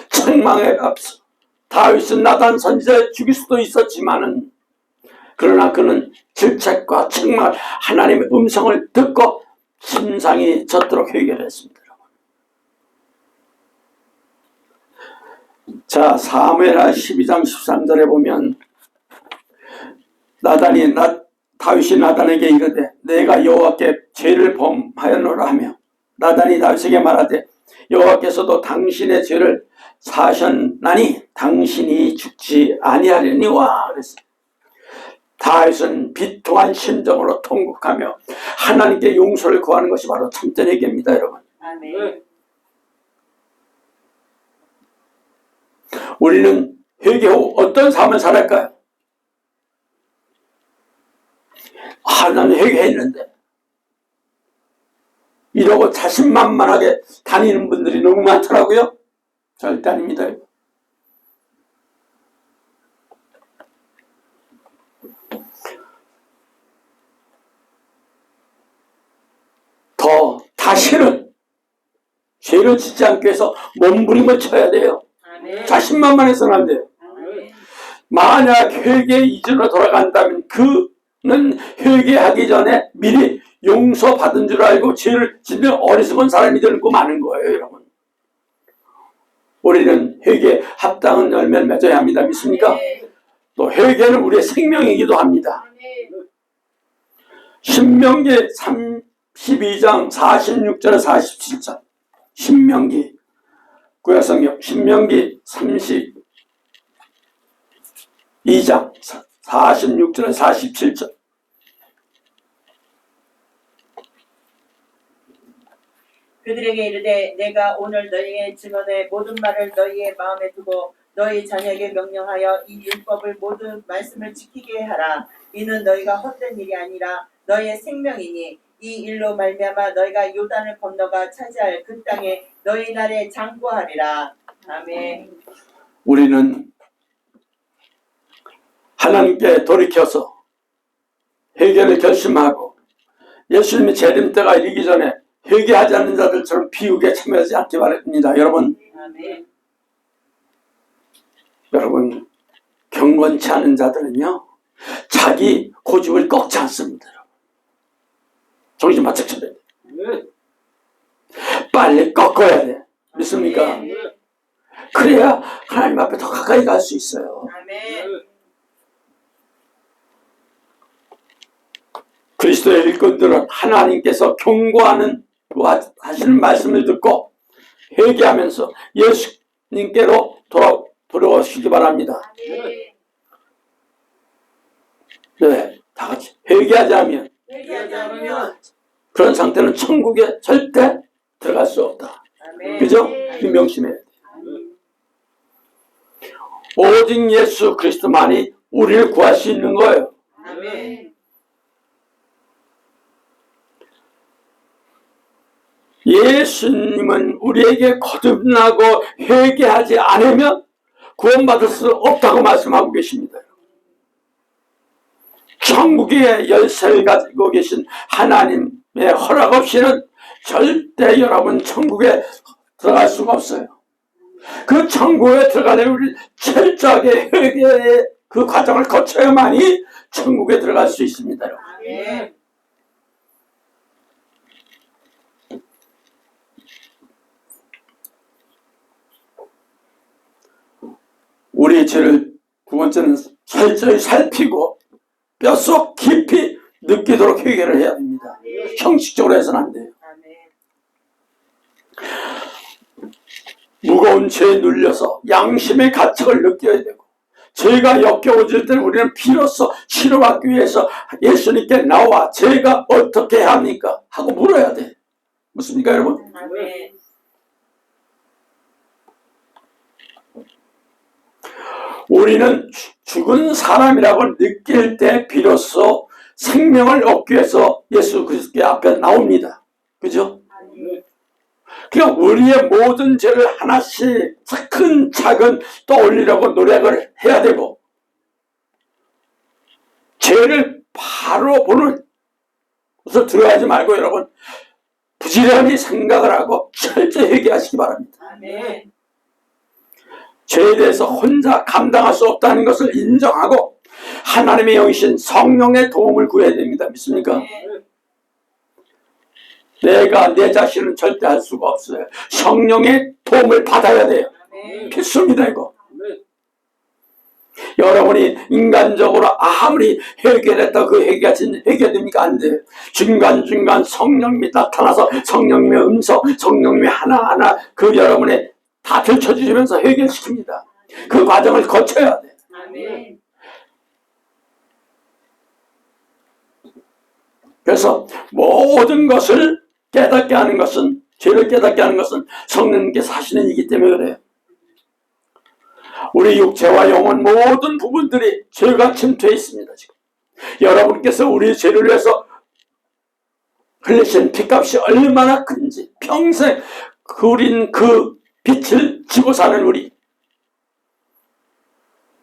책망에 앞서 다윗은 나단 선지자를 죽일 수도 있었지만은 그러나 그는 질책과 책망 하나님의 음성을 듣고 심상이 젖도록 회개를 했습니다. 자, 사무엘하 12장 13절에 보면 다윗이 나단에게 이르되 내가 여호와께 죄를 범하였노라 하며 나단이 다윗에게 말하되 여호와께서도 당신의 죄를 사하셨나니 당신이 죽지 아니하려니와 그랬어요. 다윗은 비통한 심정으로 통곡하며 하나님께 용서를 구하는 것이 바로 참된 회개입니다, 여러분. 아멘. 우리는 회개 후 어떤 삶을 살할까요? 나는 회개했는데 이러고 자신만만하게 다니는 분들이 너무 많더라고요. 절대 아닙니다. 다시는 죄를 짓지 않기 위해서 몸부림을 쳐야 돼요. 아멘. 자신만만해서는 안 돼요. 아멘. 만약 회개 이전으로 돌아간다면 그는 회개하기 전에 미리 용서받은 줄 알고 죄를 짓는 어리석은 사람이 되고 마는 거예요, 여러분. 우리는 회개에 합당한 열매를 맺어야 합니다. 믿습니까? 또 회개는 우리의 생명이기도 합니다. 신명기 32장 46절 47절 신명기 구약성경 신명기 32장 46절 47절 그들에게 이르되 내가 오늘 너희의 증언의 모든 말을 너희의 마음에 두고 너희 자녀에게 명령하여 이 율법을 모든 말씀을 지키게 하라. 이는 너희가 헛된 일이 아니라 너희의 생명이니 이 일로 말미암아 너희가 요단을 건너가 차지할 그 땅에 너희 날에 장구하리라. 아멘. 우리는 하나님께 돌이켜서 회개를 결심하고 예수님의 재림 때가 이르기 전에 회개하지 않는 자들처럼 비유에 참여하지 않기 바랍니다. 여러분, 아멘. 여러분 경건치 않은 자들은요 자기 고집을 꺾지 않습니다. 정신 바짝 차려야 돼. 빨리 꺾어야 돼. 믿습니까? 아멘. 그래야 하나님 앞에 더 가까이 갈 수 있어요. 아멘. 그리스도의 일꾼들은 하나님께서 경고하는 하시는 말씀을 듣고 회개하면서 예수님께로 돌아오시기 바랍니다. 아멘. 네, 다 같이 회개하지 않으면 회개하지 않으면 그런 상태는 천국에 절대 들어갈 수 없다. 아멘. 그죠? 명심해야 돼. 오직 예수 그리스도만이 우리를 구할 수 있는 거예요. 아멘. 예수님은 우리에게 거듭나고 회개하지 않으면 구원받을 수 없다고 말씀하고 계십니다. 천국의 열쇠를 가지고 계신 하나님의 허락 없이는 절대 여러분 천국에 들어갈 수가 없어요. 그 천국에 들어가려면 우리 철저하게 회개의 그 과정을 거쳐야만이 천국에 들어갈 수 있습니다. 아멘. 우리의 죄를 두 번째는 철저히 살피고 뼛속 깊이 느끼도록 회개를 해야 됩니다. 형식적으로 해서는 안 돼요. 아멘. 무거운 죄에 눌려서 양심의 가책을 느껴야 되고 죄가 역겨워질 때는 우리는 비로소 치료받기 위해서 예수님께 나와 죄가 어떻게 해야 합니까? 하고 물어야 돼. 맞습니까 여러분? 아멘. 우리는 죽은 사람이라고 느낄 때 비로소 생명을 얻기 위해서 예수 그리스도 앞에 나옵니다. 그죠? 그러니까 우리의 모든 죄를 하나씩 차근차근 떠올리려고 노력을 해야 되고 죄를 바로 보는 것을 두려워하지 말고 여러분 부지런히 생각을 하고 철저히 회개하시기 바랍니다. 아멘. 죄에 대해서 혼자 감당할 수 없다는 것을 인정하고 하나님의 영이신 성령의 도움을 구해야 됩니다. 믿습니까? 아멘. 내가 내 자신은 절대 할 수가 없어요. 성령의 도움을 받아야 돼요. 아멘. 필수입니다 이거. 여러분이 인간적으로 아무리 회개를 했다 그 회개가 진짜 회개됩니까? 안 돼요. 중간중간 성령님이 나타나서 성령님의 음성, 성령님이 하나하나 그 여러분의 다 들춰주시면서 해결시킵니다. 그 과정을 거쳐야 돼. 아멘. 그래서 모든 것을 깨닫게 하는 것은 죄를 깨닫게 하는 것은 성령님께서 하시는 일이기 때문에 그래요. 우리 육체와 영혼 모든 부분들이 죄가 침투해 있습니다. 지금 여러분께서 우리 죄를 위해서 흘리신 피값이 얼마나 큰지 평생 우린 그 빛을 지고 사는 우리,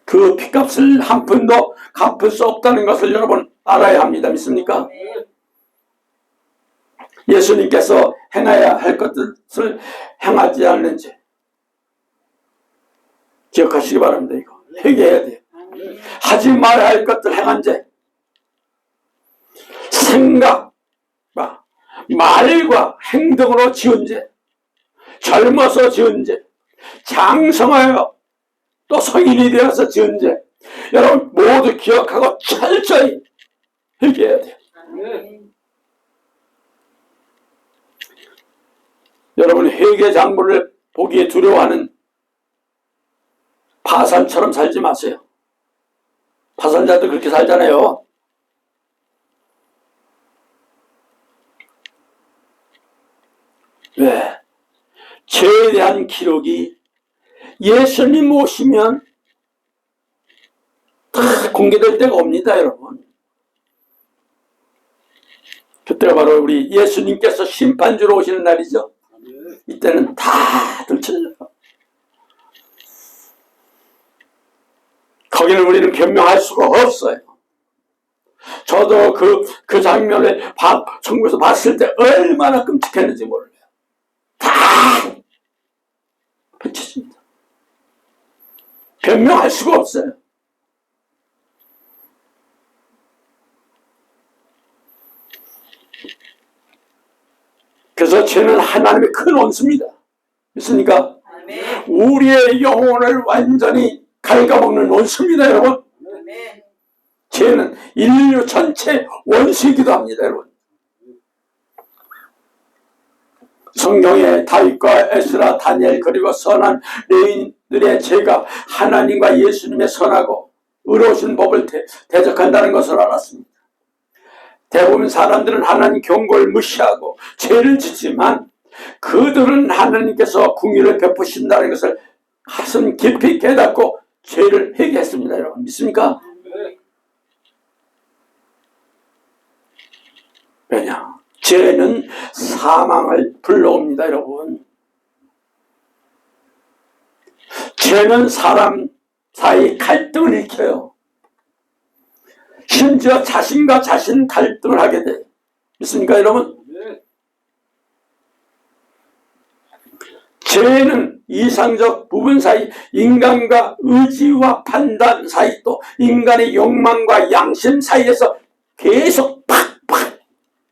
그 피값을 한 푼도 갚을 수 없다는 것을 여러분 알아야 합니다. 믿습니까? 예수님께서 행해야 할 것을 행하지 않는지 기억하시기 바랍니다. 이거 회개해야 돼요. 하지 말아야 할 것들 행한 죄, 생각과 말과 행동으로 지은 죄, 젊어서 지은 죄, 장성하여 또 성인이 되어서 지은 죄, 여러분 모두 기억하고 철저히 회개해야 돼요. 여러분 회개 장부를 보기에 두려워하는 파산처럼 살지 마세요. 파산자들 그렇게 살잖아요. 왜? 죄에 대한 기록이 예수님 오시면 다 공개될 때가 옵니다, 여러분. 그때가 바로 우리 예수님께서 심판주로 오시는 날이죠. 이때는 다 들춰져요. 거기는 우리는 변명할 수가 없어요. 저도 그 장면을 천국에서 봤을 때 얼마나 끔찍했는지 몰라요. 다 펼쳐집니다. 변명할 수가 없어요. 그래서 죄는 하나님의 큰 원수입니다. 믿습니까? 우리의 영혼을 완전히 갉아먹는 원수입니다, 여러분. 죄는 인류 전체 원수이기도 합니다, 여러분. 성경의 다윗과 에스라, 다니엘 그리고 선한 레위인들의 죄가 하나님과 예수님의 선하고 의로우신 법을 대적한다는 것을 알았습니다. 대부분 사람들은 하나님 경고를 무시하고 죄를 짓지만 그들은 하나님께서 긍휼을 베푸신다는 것을 가슴 깊이 깨닫고 죄를 회개했습니다. 여러분 믿습니까? 왜냐? 죄는 사망을 불러옵니다. 여러분 죄는 사람 사이 갈등을 일으켜요. 심지어 자신과 자신 갈등을 하게 돼요. 믿습니까 여러분? 죄는 이상적 부분 사이 인간과 의지와 판단 사이 또 인간의 욕망과 양심 사이에서 계속 팍팍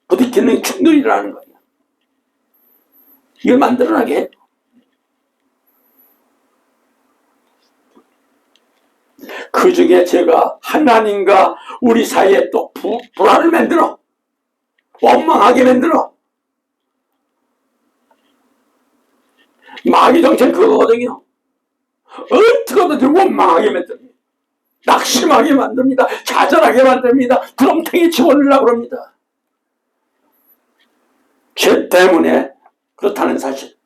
부딪히는 충돌이라는 거예요. 이걸 만들어나게 해요. 그 중에 제가 하나님과 우리 사이에 또 불화를 만들어 원망하게 만들어 마귀 정체는 그거거든요. 어떻게 하든 원망하게 만듭니다. 낙심하게 만듭니다. 좌절하게 만듭니다. 구렁텅이에 집어넣으려고 합니다. 죄 때문에 그렇다는 사실.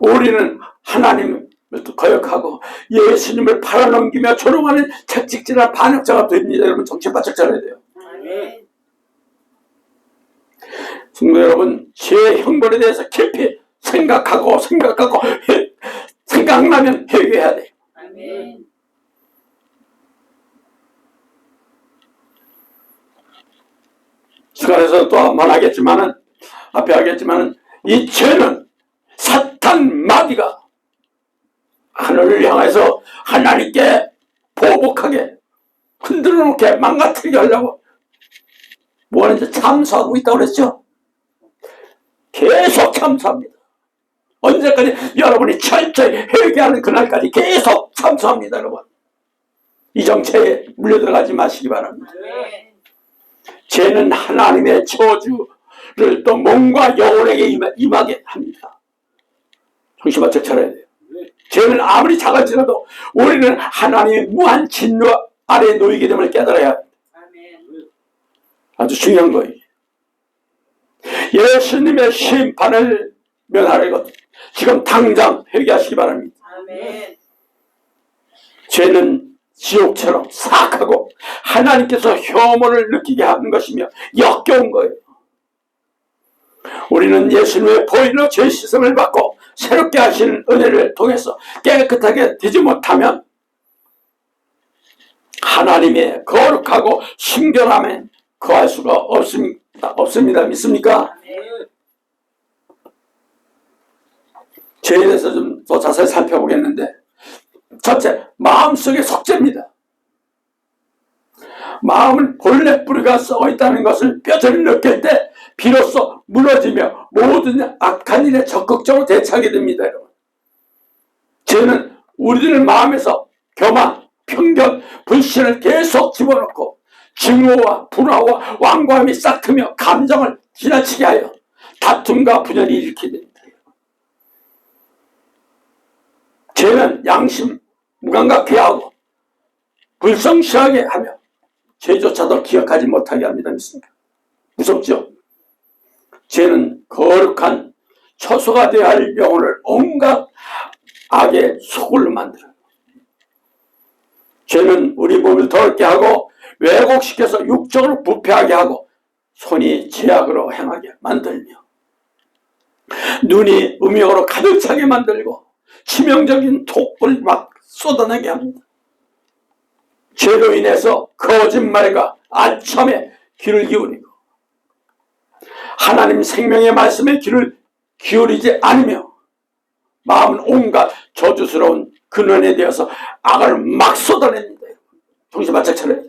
우리는 하나님을 거역하고 예수님을 팔아넘기며 조롱하는 채찍질한 반역자가 됩니다. 여러분 정신 바짝 차려야 돼요. 성도 여러분, 죄의 형벌에 대해서 깊이 생각하고 생각나면 회개해야 돼요. 시간에서 또 말하겠지만은 앞에 하겠지만은 이 죄는 사탄 마귀가 하늘을 향해서 하나님께 보복하게 흔들어 놓게 망가뜨리게 하려고 뭐하는지 참수하고 있다고 그랬죠. 계속 참수합니다. 언제까지? 여러분이 철저히 회개하는 그날까지 계속 참수합니다. 여러분 이 정체에 물려들어가지 마시기 바랍니다. 죄는 하나님의 저주를 또 몸과 영혼에게 임하게 합니다. 정신 바짝 차려야 돼요. 죄는 아무리 작을지라도 우리는 하나님의 무한 진노 아래에 놓이게 됨을 깨달아야 합니다. 아주 중요한 거예요. 예수님의 심판을 면하려고 지금 당장 회개하시기 바랍니다. 죄는 지옥처럼 사악하고 하나님께서 혐오를 느끼게 하는 것이며 역겨운 거예요. 우리는 예수님의 보혈로 죄 씻음을 받고 새롭게 하시는 은혜를 통해서 깨끗하게 되지 못하면 하나님의 거룩하고 순결함에 거할 수가 없습니다. 믿습니까? 죄에 대해서 좀 더 자세히 살펴보겠는데, 첫째, 마음속의 속죄입니다. 마음은 본래 뿌리가 썩어 있다는 것을 뼈저리 느낄 때 비로소 무너지며 모든 악한 일에 적극적으로 대처하게 됩니다. 여러분, 죄는 우리들 마음에서 교만, 편견, 불신을 계속 집어넣고 증오와 분화와 완고함이 싹트며 감정을 지나치게 하여 다툼과 분열을 일으키게 됩니다. 죄는 양심, 무감각해 하고 불성실하게 하며 죄조차도 기억하지 못하게 합니다. 믿습니까? 무섭죠? 죄는 거룩한 처소가 되어야 할 영혼을 온갖 악의 소굴로 만들어요. 죄는 우리 몸을 더럽게 하고 왜곡시켜서 육적으로 부패하게 하고 손이 죄악으로 행하게 만들며 눈이 음욕으로 가득 차게 만들고 치명적인 독을 막 쏟아내게 합니다. 죄로 인해서 거짓말과 아첨에 귀를 기울이고 하나님 생명의 말씀에 귀를 기울이지 않으며 마음은 온갖 저주스러운 근원에 대해서 악을 막 쏟아냅니다. 정신바짝 차려요.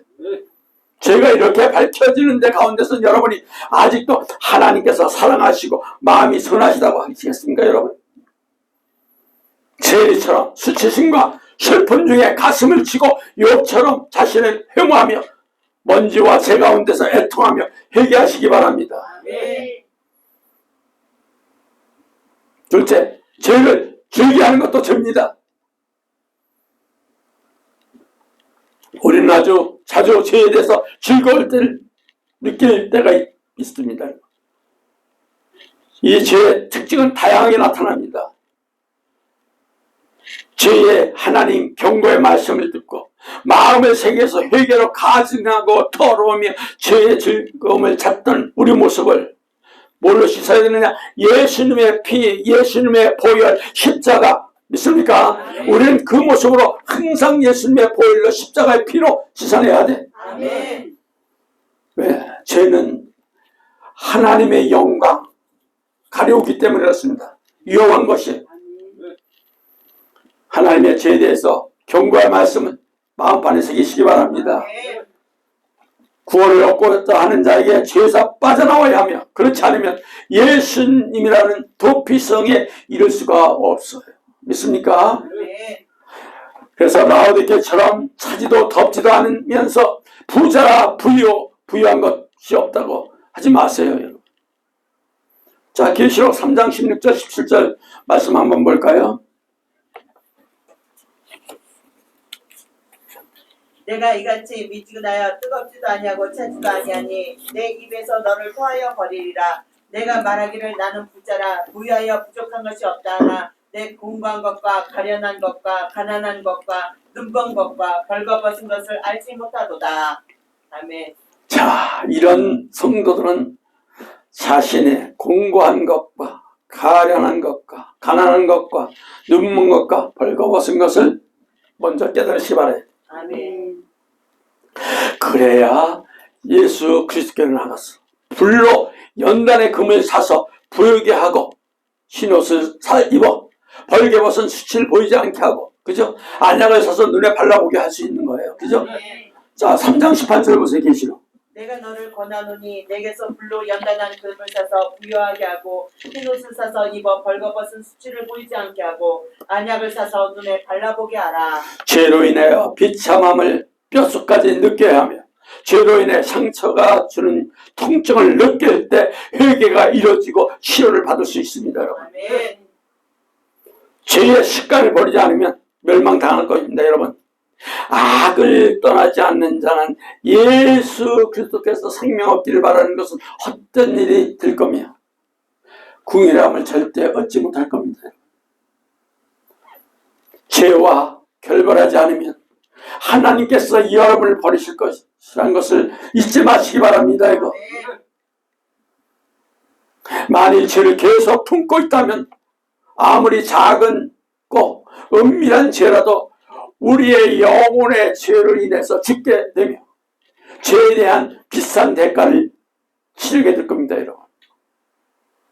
죄가 이렇게 밝혀지는 데 가운데서 여러분이 아직도 하나님께서 사랑하시고 마음이 선하시다고 하시겠습니까, 여러분? 세리처럼 수치심과 슬픔 중에 가슴을 치고 욥처럼 자신을 혐오하며 먼지와 죄 가운데서 애통하며 회개하시기 바랍니다. 둘째, 죄를 즐겨하는 것도 죄입니다. 우리는 아주 자주 죄에 대해서 즐거울 때를 느낄 때가 있습니다. 이 죄의 특징은 다양하게 나타납니다. 죄의 하나님 경고의 말씀을 듣고 마음의 세계에서 회개로 가증하고 더러우며 죄의 즐거움을 찾던 우리 모습을 뭘로 씻어야 되느냐? 예수님의 피, 예수님의 보혈, 십자가. 믿습니까? 우리는 그 모습으로 항상 예수님의 보혈로 십자가의 피로 씻어내야 돼. 아멘. 왜? 죄는 하나님의 영광 가려우기 때문에 그렇습니다. 위험한 것이. 하나님의 죄에 대해서 경고의 말씀은 마음판에 새기시기 바랍니다. 구원을 얻고자 하는 자에게 죄에서 빠져나와야 하며 그렇지 않으면 예수님이라는 도피성에 이를 수가 없어요. 믿습니까? 그래서 라오디게처럼 차지도 덥지도 않으면서 부자라 부유한 것이 없다고 하지 마세요, 여러분. 자, 계시록 3장 16절 17절 말씀 한번 볼까요? 내가 이같이 미지근하여 뜨겁지도 아니하고 차지도 아니하니 내 입에서 너를 토하여 버리리라. 내가 말하기를 나는 부자라 부유하여 부족한 것이 없다 하나 내 공부한 것과 가련한 것과 가난한 것과 눈먼 것과 벌거벗은 것을 알지 못하도다. 아멘. 자, 이런 성도들은 자신의 공고한 것과 가련한 것과 가난한 것과 눈먼 것과 벌거벗은 것을 먼저 깨달으시 바라요. 아멘. 그래야 예수 그리스도께 나가서 불로 연단의 금을 사서 부르게 하고 흰옷을 입어 벌게벗은 수치를 보이지 않게 하고, 그죠? 안약을 사서 눈에 발라보게 할 수 있는 거예요. 그죠? 자, 3장 18절 보세요. 계시록. 내가 너를 권하노니 내게서 불로 연단한 금을 사서 부유하게 하고 흰옷을 사서 입어 벌거벗은 수치를 보이지 않게 하고 안약을 사서 눈에 발라보게 하라. 죄로 인하여 비참함을 뼛속까지 느껴야 하며 죄로 인해 상처가 주는 통증을 느낄 때 회개가 이루어지고 치료를 받을 수 있습니다. 여러분. 아멘. 죄의 습관을 버리지 않으면 멸망당할 것입니다. 여러분, 악을 떠나지 않는 자는 예수 그리스도께서 생명 얻기를 바라는 것은 헛된 일이 될 거며 궁일함을 절대 얻지 못할 겁니다. 죄와 결별하지 않으면 하나님께서 이 여러분을 버리실 것이라는 것을 잊지 마시기 바랍니다. 이거. 만일 죄를 계속 품고 있다면 아무리 작고 은밀한 죄라도 우리의 영혼의 죄를 인해서 짓게 되며 죄에 대한 비싼 대가를 치르게 될 겁니다. 여러분,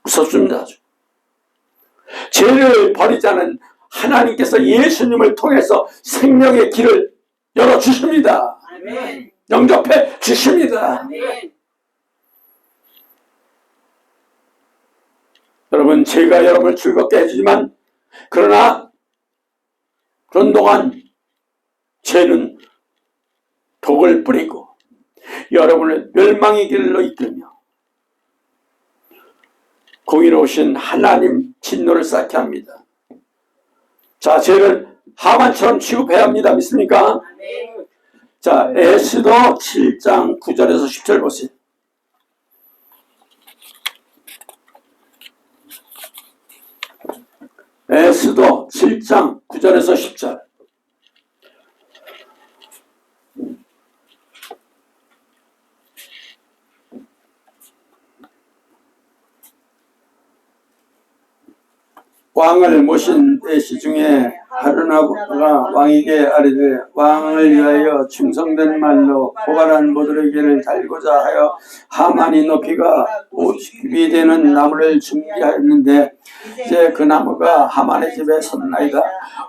무섭습니다. 아주. 죄를 버리자는 하나님께서 예수님을 통해서 생명의 길을 열어주십니다. 아멘. 영접해 주십니다. 아멘. 여러분, 죄가 여러분을 즐겁게 해주지만 그러나 그런 동안 죄는 독을 뿌리고 여러분을 멸망의 길로 이끌며 공의로우신 하나님 진노를 쌓게 합니다. 자, 죄를 하만처럼 취급해야 합니다. 믿습니까? 아멘. 자, 에스더 7장 9절에서 10절 보세요. 에스더 7장 9절에서 10절. 왕을 모신 애시 중에 하르나가 왕에게 아뢰되 왕을 위하여 충성된 말로 고발한 모들에게를 달고자 하여 하만이 높이가 50이 되는 나무를 준비하였는데 이제 그 나무가 하만의 집에 섰나이다.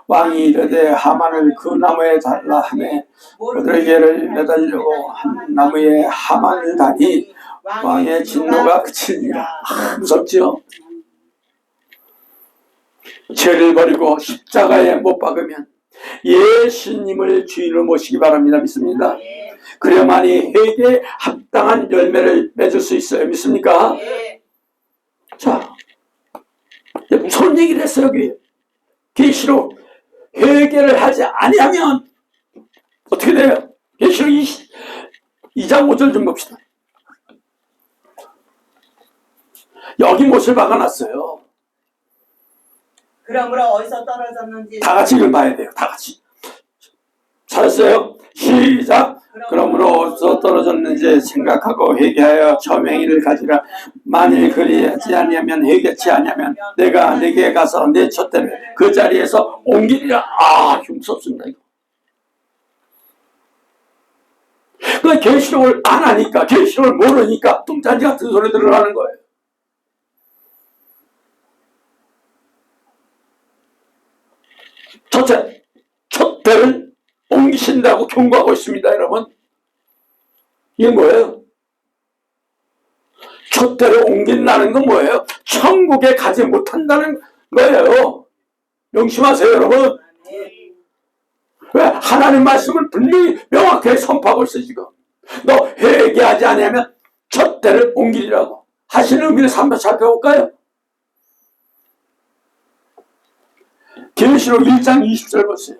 왕이 이르되 하만을 그 나무에 달라 하매 모들에게를 매달려고 한 나무에 하만을 다니 왕의 진노가 그치니라. 무섭죠? 죄를 버리고 십자가에 못 박으면 예수님을 주인으로 모시기 바랍니다. 믿습니다. 그래야만이 회개에 합당한 열매를 맺을 수 있어요. 믿습니까? 자, 무서운 얘기를 했어요. 여기 계시록 회개를 하지 아니하면 어떻게 돼요? 계시록 2장 5절 좀 봅시다. 여기 못을 박아놨어요. 그러므로 어디서 떨어졌는지 다 같이 이걸 봐야 돼요. 다 같이. 잘했어요. 시작. 그러므로 어디서 떨어졌는지 생각하고 회개하여 처음 행위를 가지라. 만일 그리하지 아니하면 회개치 아니하면 내가 내게 가서 내 촛대를 그 자리에서 옮기리라. 아, 흉섭습니다. 이거. 그 계시록을 안 하니까, 계시록을 모르니까 뚱딴지 같은 소리들을 하는 거예요. 첫째, 촛대를 옮기신다고 경고하고 있습니다. 여러분, 이게 뭐예요? 촛대를 옮긴다는 건 뭐예요? 천국에 가지 못한다는 거예요. 명심하세요. 여러분. 왜? 하나님 말씀을 분명히 명확하게 선포하고 있어요. 지금 너 회개하지 않으면 촛대를 옮기리라고 하시는 의미를 한번 살펴볼까요? 계시록 1장 20절 보세요.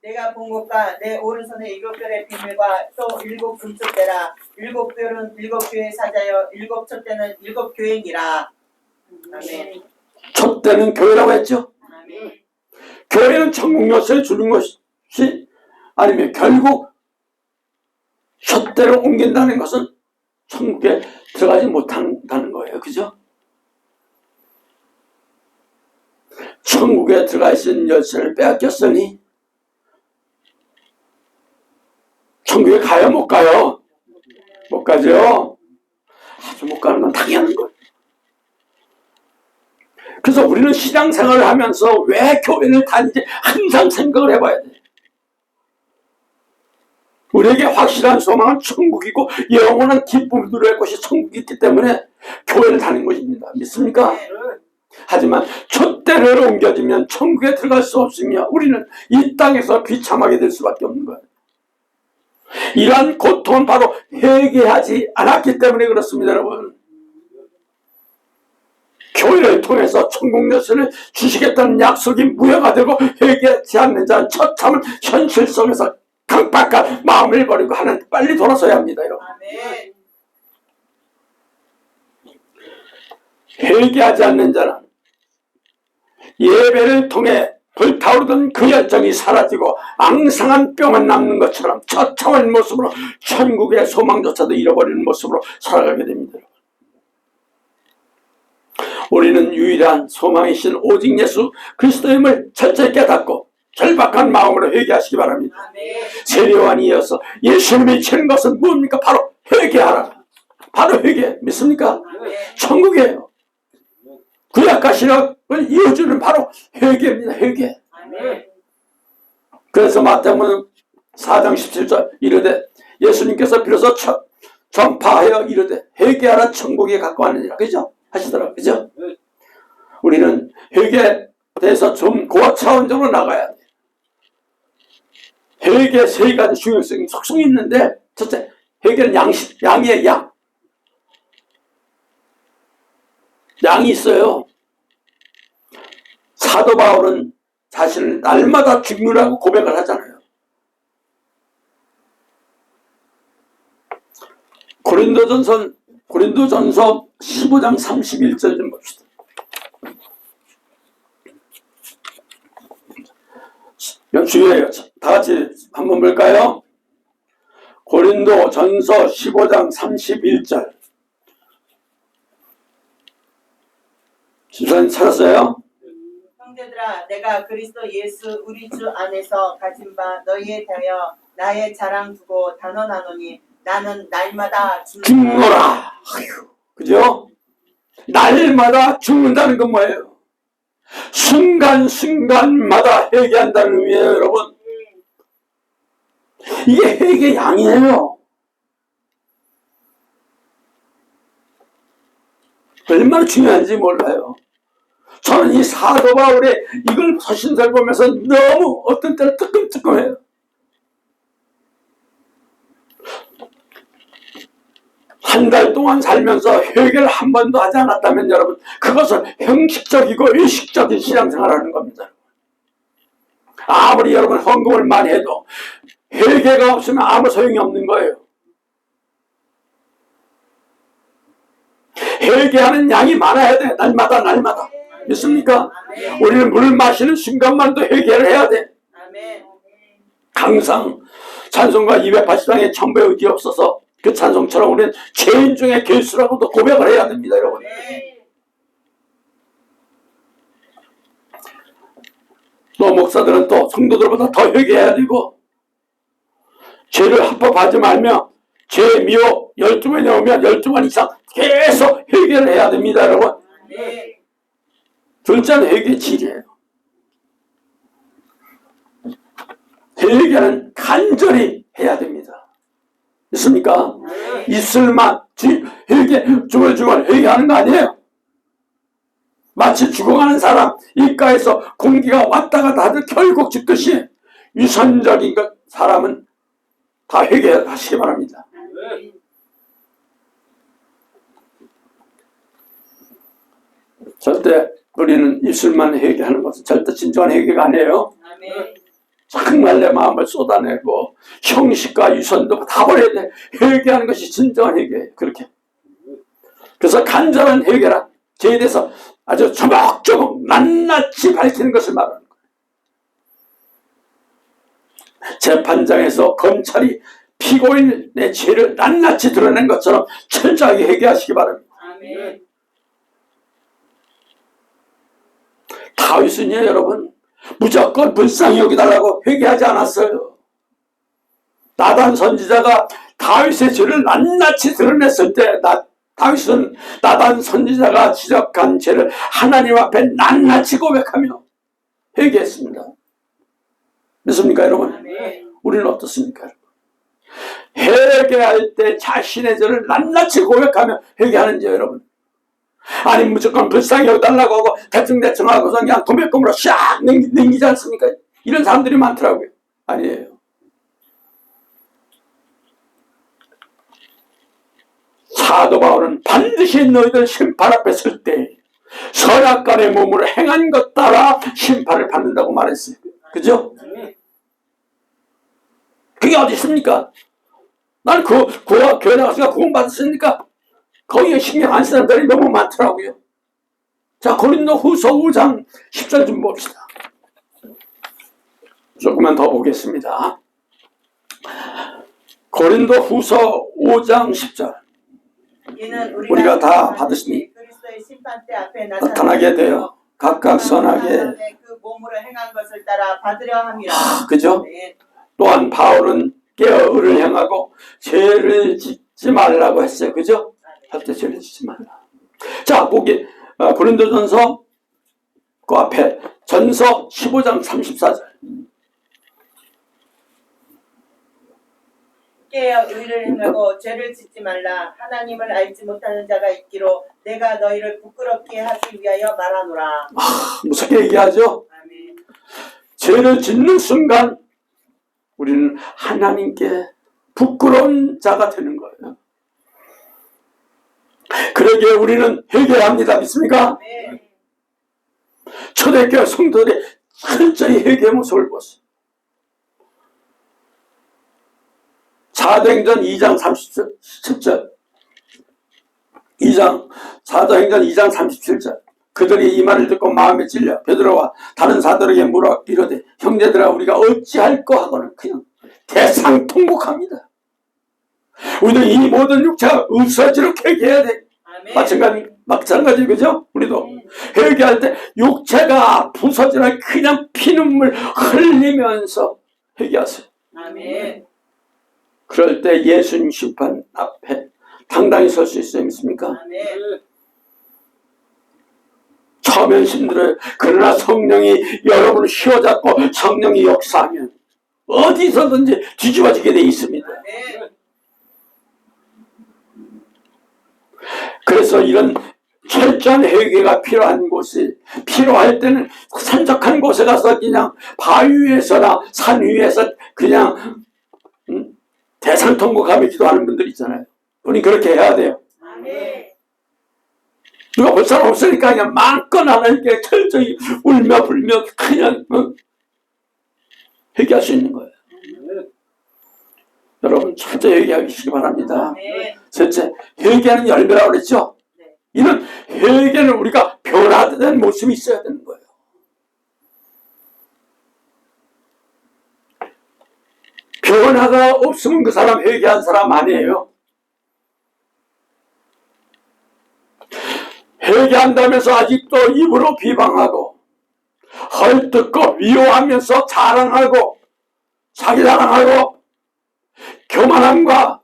내가 본 것과 내 오른손에 7별의 비밀과 또 7 금숫대라. 7별은 7교회 사자여 7 촛대는 7 교회니라. 아멘. 촛대는 교회라고 했죠. 아멘. 교회는 천국 열쇠를 주는 것이 아니면 결국 촛대를 옮긴다는 것은 천국에 들어가지 못한다는 거예요. 그죠? 천국에 들어가 있는 열쇠를 빼앗겼으니 천국에 가요? 못 가요? 못 가죠? 아주 못 가는 건 당연한 거예요. 그래서 우리는 신앙생활을 하면서 왜 교회를 다니지 항상 생각을 해봐야 돼. 우리에게 확실한 소망은 천국이고 영원한 기쁨을 누릴 것이 천국이 있기 때문에 교회를 다니는 것입니다. 믿습니까? 하지만 촛대를 옮겨지면 천국에 들어갈 수 없으며 우리는 이 땅에서 비참하게 될 수밖에 없는 거예요. 이러한 고통은 바로 회개하지 않았기 때문에 그렇습니다. 여러분, 교회를 통해서 천국 열쇠를 주시겠다는 약속이 무효가 되고 회개하지 않는 자는 처참한 현실 속에서 강박한 마음을 버리고 하나님 빨리 돌아서야 합니다. 여러분. 아멘. 회개하지 않는 자는 예배를 통해 불타오르던 그 열정이 사라지고 앙상한 뼈만 남는 것처럼 처참한 모습으로 천국의 소망조차도 잃어버리는 모습으로 살아가게 됩니다. 우리는 유일한 소망이신 오직 예수 그리스도임을 철저히 깨닫고 절박한 마음으로 회개하시기 바랍니다. 세례요한이 이어서 예수님이 치는 것은 뭡니까? 바로 회개하라. 바로 회개. 믿습니까? 천국이에요. 구약과 신약을 이어주는 바로 회개입니다. 회개. 그래서 마태복음 4장 17절 이르되 예수님께서 비로소 전파하여 이르되 회개하라 천국에 가까웠느니라. 그죠? 하시더라고요. 그죠? 우리는 회개에 대해서 좀 고차원적으로 나가야 돼. 회개 세 가지 중요성이 속성이 있는데, 첫째, 회개는 양이에요. 양. 양이 있어요. 사도 바울은 자신을 날마다 죽느라고 고백을 하잖아요. 고린도전서 15장 31절 좀 봅시다. 주의해요. 다 같이 한번 볼까요? 고린도전서 15장 31절. 집사님 찾았어요? 형제들아, 내가 그리스도 예수 우리 주 안에서 가진 바 너희에 대하여 나의 자랑 두고 단언하노니 나는 날마다 죽노라. 아휴, 그죠? 날마다 죽는다는 건 뭐예요? 순간순간마다 회개한다는 의미예요, 여러분. 이게 회개 양이에요. 얼마나 중요한지 몰라요. 저는 이 사도 바울의 이걸 서신서를 보면서 너무 어떤 때는 뜨끔뜨끔해요. 한 달 동안 살면서 회개를 한 번도 하지 않았다면 여러분, 그것은 형식적이고 의식적인 신앙생활하는 겁니다. 아무리 여러분 헌금을 많이 해도 회개가 없으면 아무 소용이 없는 거예요. 회개하는 양이 많아야 돼. 날마다 날마다. 믿습니까? 우리는 물 마시는 순간만도 회개를 해야 돼. 항상 찬송가 280장에 천부의 의지 없어서 그 찬송처럼 우리는 죄인 중에 괴수라고도 고백을 해야 됩니다, 여러분. 또 목사들은 또 성도들보다 더 회개해야 되고, 죄를 합법하지 말며 죄 미혹 12번이 오면 12번 이상 계속 회개를 해야 됩니다, 여러분. 둘째는 회개의 질이에요. 회개는 간절히 해야 됩니다. 있습니까? 입술만 회개, 중얼중얼 회개하는 거 아니에요. 마치 죽어가는 사람 입가에서 공기가 왔다 갔다 하듯 결국 죽듯이 유선적인 사람은 다 회개하시기 바랍니다. 절대 우리는 입술만 회개하는 것은 절대 진정한 회개가 아니에요. 정말 내 마음을 쏟아내고 형식과 유선도 다 버려야 돼. 회개하는 것이 진정한 회개예요. 그렇게. 그래서 간절한 회개란 죄에 대해서 아주 조목조목 낱낱이 밝히는 것을 말하는 거예요. 재판장에서 검찰이 피고인의 죄를 낱낱이 드러낸 것처럼 철저하게 회개하시기 바랍니다. 다윗은요, 여러분, 무조건 불쌍히 여기달라고 회개하지 않았어요. 나단 선지자가 다윗의 죄를 낱낱이 드러냈을 때 다윗은 나단 선지자가 지적한 죄를 하나님 앞에 낱낱이 고백하며 회개했습니다. 믿습니까, 여러분? 우리는 어떻습니까? 회개할 때 자신의 죄를 낱낱이 고백하며 회개하는지요, 여러분? 아니 무조건 불쌍히 여기달라고 하고 대충대충 하고서 그냥 도매금으로 샥 넘기지 않습니까? 이런 사람들이 많더라고요. 아니에요. 사도 바울은 반드시 너희들 심판 앞에 설 때 선악간의 몸으로 행한 것 따라 심판을 받는다고 말했어요. 그죠? 그게 어디 있습니까? 나는 교회 나가서 구원 받았으니까 거기에 신경 안 쓰는 사람들이 너무 많더라고요. 자, 고린도후서 5장 10절 좀 봅시다. 조금만 더 보겠습니다. 고린도후서 5장 10절. 우리가 다 받으시니 심판대 앞에 나타나게 되어 각각 선하게. 그 몸으로 행한 것을 따라 받으려 함이라. 그죠? 네. 또한 바울은 깨어 의를 행하고 죄를 짓지 말라고 했어요. 그죠? 할 때 죄를 짓지 말라. 자, 거기 고린도전서 그 앞에 전서 15장 34절. 깨어 의를 행하고 죄를 짓지 말라. 하나님을 알지 못하는 자가 있기로 내가 너희를 부끄럽게 하기 위하여 말하노라. 무섭게 얘기하죠? 아멘. 죄를 짓는 순간 우리는 하나님께 부끄러운 자가 되는 거예요. 그러기에 우리는 회개해야 합니다. 믿습니까? 아멘. 초대교회 성도들이 철저히 회개의 모습을 보세요. 사도행전 2장 37절. 사도행전 2장 37절. 그들이 이 말을 듣고 마음에 찔려 베드로와 다른 사도에게 물어 이르되 형제들아 우리가 어찌할꼬 하고는 그냥 대상통곡합니다. 우리는 이 모든 육체가 없어지도록 회개해야 돼. 아멘. 마찬가지 그죠? 우리도 회개할 때 육체가 부서지나 그냥 피눈물 흘리면서 회개하세요. 아멘. 그럴 때 예수님 심판 앞에 당당히 설 수 있어요. 믿습니까? 아멘. 처음엔 힘들어요. 그러나 성령이 여러분을 휘어잡고 성령이 역사하면 어디서든지 뒤집어지게 돼 있습니다. 아멘. 그래서 이런 철저한 회개가 필요할 때는 산적한 곳에 가서 그냥 바위 위에서나 산 위에서 그냥 대상통곡하며 기도하는 분들 있잖아요. 우리 그렇게 해야 돼요. 아멘. 누가 볼 사람 없으니까 그냥 마음껏 하나님께 철저히 울며 불며 그냥 회개할 수 있는 거예요. 여러분 철저히 회개하시기 바랍니다. 셋째, 회개하는 열매라고 그랬죠? 이런 회개는 우리가 변화된 모습이 있어야 되는 거예요. 변화가 없으면 그 사람 회개한 사람 아니에요. 회개한다면서 아직도 입으로 비방하고 헐뜯고 위로하면서 자랑하고 자기 자랑하고 교만함과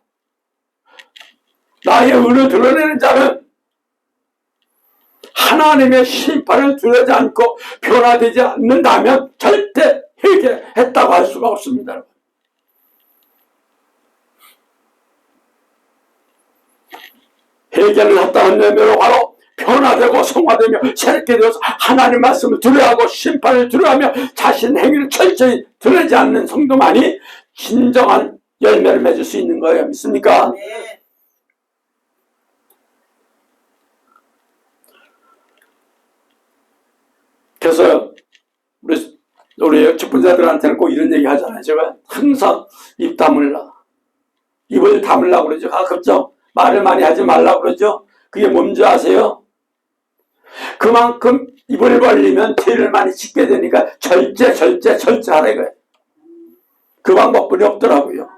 나의 의를 드러내는 자는 하나님의 심판을 두려지 않고 변화되지 않는다면 절대 회개했다고 할 수가 없습니다. 회개를 했다는 의미로 바로 변화되고 성화되며 새롭게 되어서 하나님 말씀을 두려워하고 심판을 두려워하며 자신 행위를 철저히 드러내지 않는 성도만이 진정한 열매를 맺을 수 있는 거예요. 믿습니까? 네. 그래서 우리 직분자들한테는 꼭 이런 얘기 하잖아요. 제가 항상 입을 다물라고 그러죠. 가급적 말을 많이 하지 말라고 그러죠. 그게 뭔지 아세요? 그만큼 입을 벌리면 죄를 많이 짓게 되니까 절제하라 이거예요. 그 방법뿐이 없더라고요.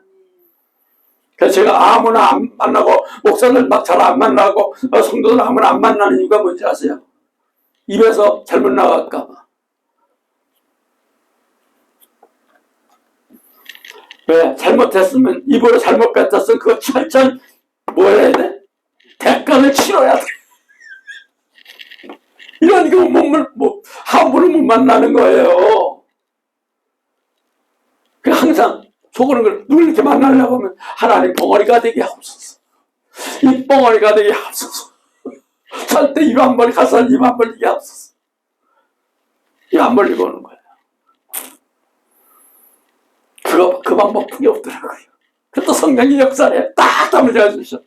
그래서 제가 아무나 안 만나고 목사들 막 잘 안 만나고 성도들 아무나 안 만나는 이유가 뭔지 아세요? 입에서 잘못 나갈까 봐. 왜? 잘못했으면 입으로 잘못 뱉었으면 그거 철저히 뭐 해야 돼? 대가를 치러야 돼. 이러니까 함부로 못 만나는 거예요. 항상 속으로는 걸 누굴 이렇게 만나려고 하면 하나님 벙어리가 되게 하옵소서. 이 벙어리가 되게 하옵소서. 절대 입 안 벌리게 가서 입 안 벌리게 하옵소서. 입 안 벌리고 오는 거예요. 그 방법뿐이 없더라고요. 그것도 성령이 역사를 딱 담을 주셔.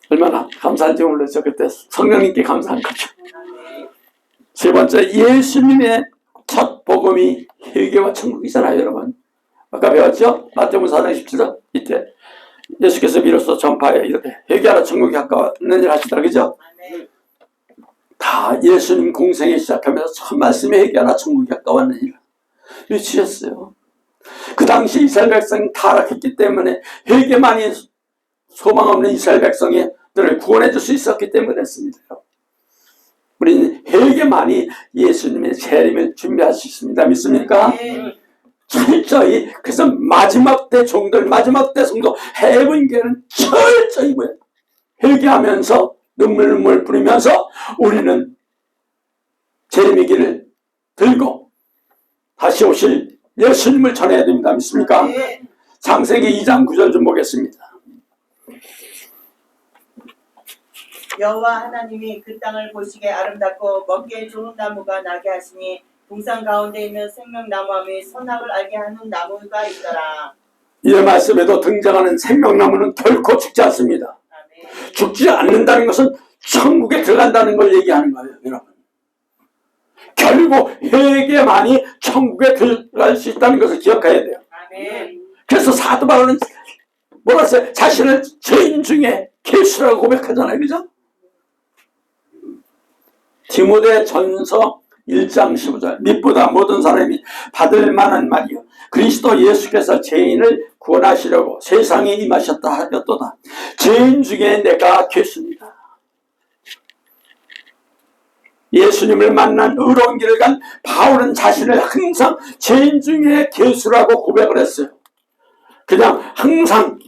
얼마나 감사한지 몰랐죠. 그때 성령님께 감사한 거죠. 세 번째, 예수님의 첫 복음이 회개와 천국이잖아요, 여러분. 아까 배웠죠? 마태복음 4장 17절 이때 예수께서 비로소 전파해 이렇게 회개하라 천국이 가까웠는 일 하시더라, 그죠? 다 예수님 공생에 시작하면서 첫 말씀에 회개하라 천국이 가까웠는 일 외치셨어요. 그 당시 이스라엘 백성이 타락했기 때문에 회개만이 소망 없는 이스라엘 백성이 사람들을 구원해 줄 수 있었기 때문에 그랬습니다. 우리는 회개만이 예수님의 재림을 준비할 수 있습니다. 믿습니까? 철저히. 그래서 마지막 때 종들, 마지막 때 성도 해븐교회는 철저히 회개하면서 눈물 뿌리면서 우리는 재림의 길을 들고 다시 오실 예수님을 전해야 됩니다. 믿습니까? 창세기 2장 9절 좀 보겠습니다. 여호와 하나님이 그 땅을 보시기에 아름답고 먹기에 좋은 나무가 나게 하시니 동산 가운데 있는 생명나무와 및 선악을 알게 하는 나무가 있더라. 이 말씀에도 등장하는 생명나무는 결코 죽지 않습니다. 아멘. 죽지 않는다는 것은 천국에 들어간다는 걸 얘기하는 거예요, 여러분. 결국 회개만이 천국에 들어갈 수 있다는 것을 기억해야 돼요. 아멘. 그래서 사도 바울은 뭐라 했어요? 자신을 죄인 중에 계수라고 고백하잖아요, 그죠? 디모데 전서 1장 15절 밑보다 모든 사람이 받을 만한 말이요 그리스도 예수께서 죄인을 구원하시려고 세상에 임하셨다 하였도다. 죄인 중에 내가 괴수입니다. 예수님을 만난 의로운 길을 간 바울은 자신을 항상 죄인 중에 괴수라고 고백을 했어요. 그냥 항상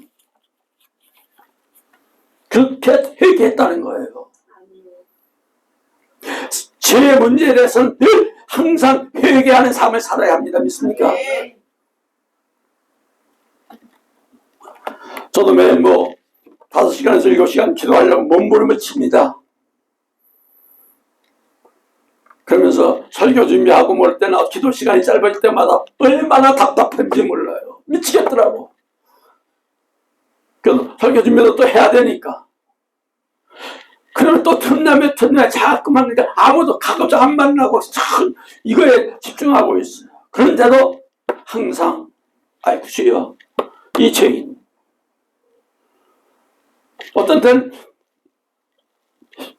그렇게 회개했다는 거예요. 죄의 문제에 대해서는 늘 항상 회개하는 삶을 살아야 합니다. 믿습니까? 네. 저도 매일 5시간에서 7시간 기도하려고 몸부림을 칩니다. 그러면서 설교 준비하고 뭘 때나 기도 시간이 짧을 때마다 얼마나 답답한지 몰라요. 미치겠더라고. 그래서 설교 준비도 또 해야 되니까. 그러면 또 틈나면 자꾸만 아무도 가급적 안 만나고 이거에 집중하고 있어요. 그런데도 항상 아이고 주여 이 죄인 어떤 때는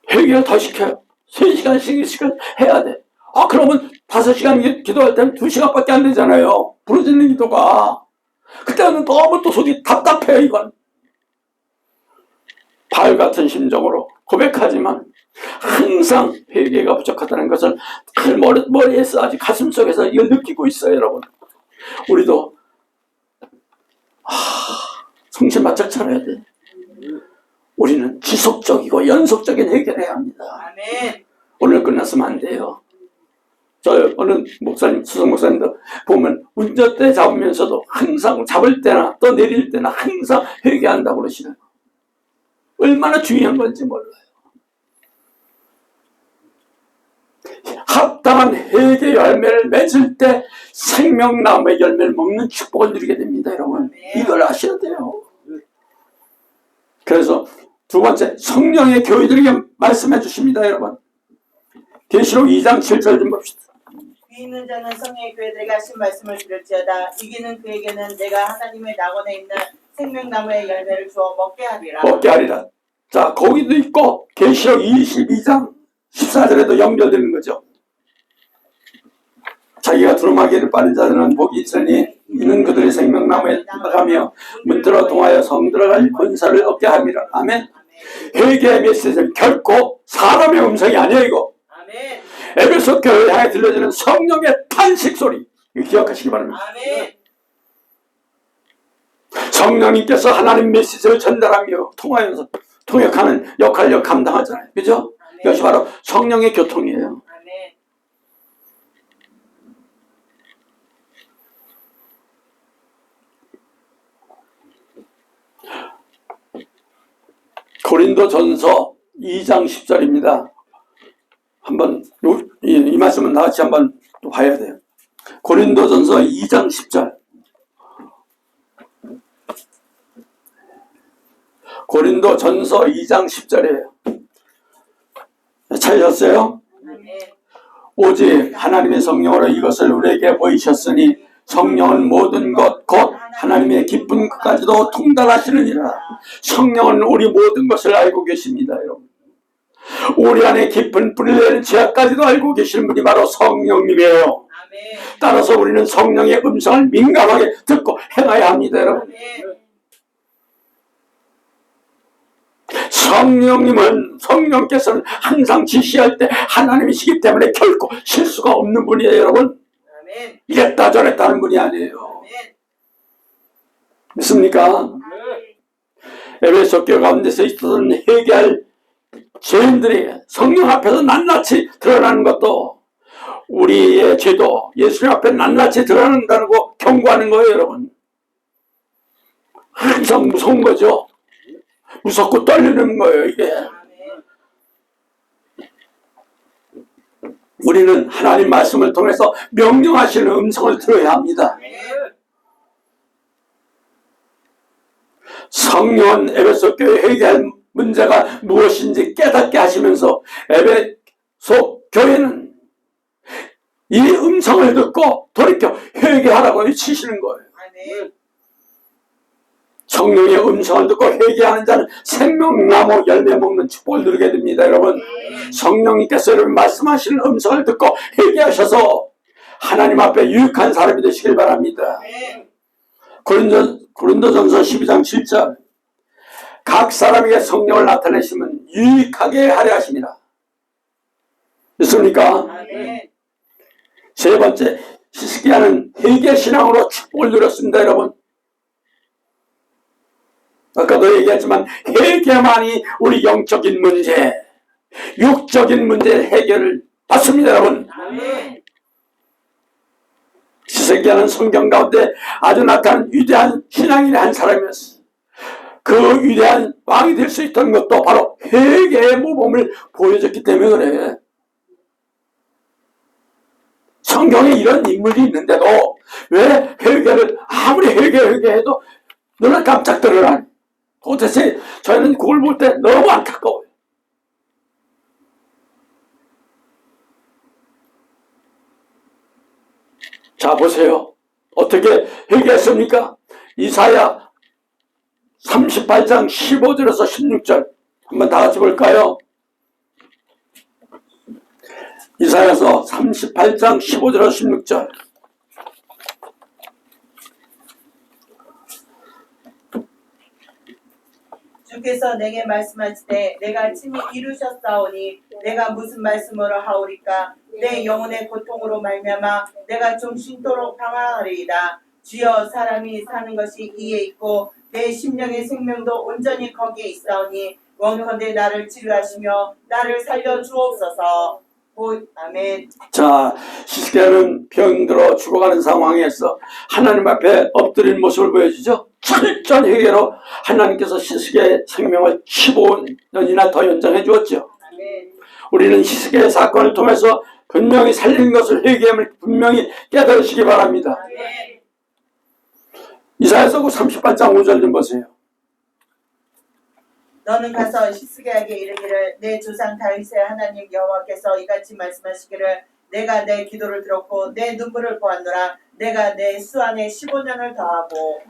회개를 더 시켜요. 3시간씩 해야 돼. 그러면 5시간 기도할 때는 2시간밖에 안 되잖아요. 부르짖는 기도가. 그때는 너무 또 속이 답답해요. 이건 바울 같은 심정으로 고백하지만 항상 회개가 부족하다는 것을 머리에서 아직 가슴속에서 이걸 느끼고 있어요. 여러분 우리도 정신 바짝 차려야 돼. 우리는 지속적이고 연속적인 회개를 해야 합니다. 아멘. 오늘 끝났으면 안 돼요. 저 어느 목사님, 수석 목사님도 보면 운전대 잡으면서도 항상 잡을 때나 또 내릴 때나 항상 회개한다고 그러시나요? 얼마나 중요한 건지 몰라요. 합당한 회개 열매를 맺을 때 생명나무의 열매를 먹는 축복을 누리게 됩니다. 여러분 이걸 아셔야 돼요. 그래서 두 번째 성령의 교회들에게 말씀해 주십니다. 여러분 계시록 2장 7절 좀 봅시다. 귀 있는 자는 성령의 교회들에게 하신 말씀을 들을지어다. 이기는 그에게는 내가 하나님의 낙원에 있는 생명나무의 열매를 주어 먹게 하리라. 먹게 하리라. 자 거기도 있고 계시록 22장 14절에도 연결되는 거죠. 자기가 두루마기를 빠는 자들은 복이 있으니 이는 그들의 생명나무에 들어가며 문들어 통하여 성 들어갈 권세를 얻게 함이라. 아멘. 회개의 메시지는 결코 사람의 음성이 아니에요. 이거 아멘. 에베소 교회에 향해 들려지는 성령의 탄식 소리 이거 기억하시기 바랍니다. 아멘. 성령님께서 하나님 메시지를 전달하며 통역하는 역할을 감당하잖아요. 그죠? 이것이 바로 성령의 교통이에요. 아멘. 고린도전서 2장 10절입니다. 한번 이 말씀은 나같이 한번 또 봐야 돼요. 고린도전서 2장 10절. 고린도전서 2장 10절이에요. 찾으셨어요? 아멘. 오직 하나님의 성령으로 이것을 우리에게 보이셨으니 성령은 모든 것 곧 하나님의 기쁜 것까지도 통달하시느니라. 성령은 우리 모든 것을 알고 계십니다. 여러분 우리 안에 깊은 뿌리를 내는 죄악까지도 알고 계시는 분이 바로 성령님이에요. 아멘. 따라서 우리는 성령의 음성을 민감하게 듣고 행해야 합니다. 여러분 아멘. 성령께서는 항상 지시할 때 하나님이시기 때문에 결코 실수가 없는 분이에요, 여러분. 아멘. 이랬다 저랬다 하는 분이 아니에요. 아멘. 믿습니까? 에베소 교회 가운데서 있었던 회개할 죄인들이 성령 앞에서 낱낱이 드러나는 것도 우리의 죄도 예수님 앞에 낱낱이 드러난다고 경고하는 거예요, 여러분. 항상 무서운 거죠. 무섭고 떨리는 거예요, 이게. 우리는 하나님 말씀을 통해서 명령하시는 음성을 들어야 합니다. 성령은 에베소 교회 회개할 문제가 무엇인지 깨닫게 하시면서 에베소 교회는 이 음성을 듣고 돌이켜 회개하라고 외치시는 거예요. 성령의 음성을 듣고 회개하는 자는 생명나무 열매 먹는 축복을 누리게 됩니다. 여러분, 성령님께서 여러분 말씀하시는 음성을 듣고 회개하셔서 하나님 앞에 유익한 사람이 되시길 바랍니다. 고린도전서 12장 7절, 각 사람에게 성령을 나타내시면 유익하게 하려 하십니다. 믿습니까? 세 번째, 히스기야는 회개신앙으로 축복을 누렸습니다. 여러분, 아까도 얘기했지만 회개만이 우리 영적인 문제, 육적인 문제의 해결을 받습니다. 여러분, 히스기야는 성경 가운데 아주 나타난 위대한 신앙인의 한 사람이었어요. 그 위대한 왕이 될 수 있던 것도 바로 회개의 모범을 보여줬기 때문에 그래. 성경에 이런 인물이 있는데도 왜 회개를 아무리 회개해도 너는 깜짝 들어라. 도대체 저희는 그걸 볼 때 너무 안타까워요. 자, 보세요. 어떻게 회개했습니까? 이사야 38장 15절에서 16절 한번 다 같이 볼까요? 이사야서 38장 15절에서 16절. 주께서 내게 말씀하시되 내가 친히 이루셨사오니 내가 무슨 말씀으로 하오리까. 내 영혼의 고통으로 말미암아 내가 좀 쉰도록 방황하리이다. 주여, 사람이 사는 것이 이에 있고 내 심령의 생명도 온전히 거기에 있사오니 원컨대 나를 치료하시며 나를 살려 주옵소서. 아멘. 자, 히스기야는 병들어 죽어가는 상황에서 하나님 앞에 엎드린 모습을 보여주죠. 철저한 회개로 하나님께서 히스기야의 생명을 15년이나 더 연장해 주었죠. 아멘. 우리는 히스기야의 사건을 통해서 분명히 살린 것을 회개함을 분명히 깨달으시기 바랍니다. 아멘. 이사야서 38장 5절 좀 보세요. 너는 가서 히스기야에게 이르기를 내 조상 다윗의 하나님 여호와께서 이같이 말씀하시기를 내가 내 기도를 들었고 내 눈물을 보았노라. 내가 내 수 안에 15년을 더하고.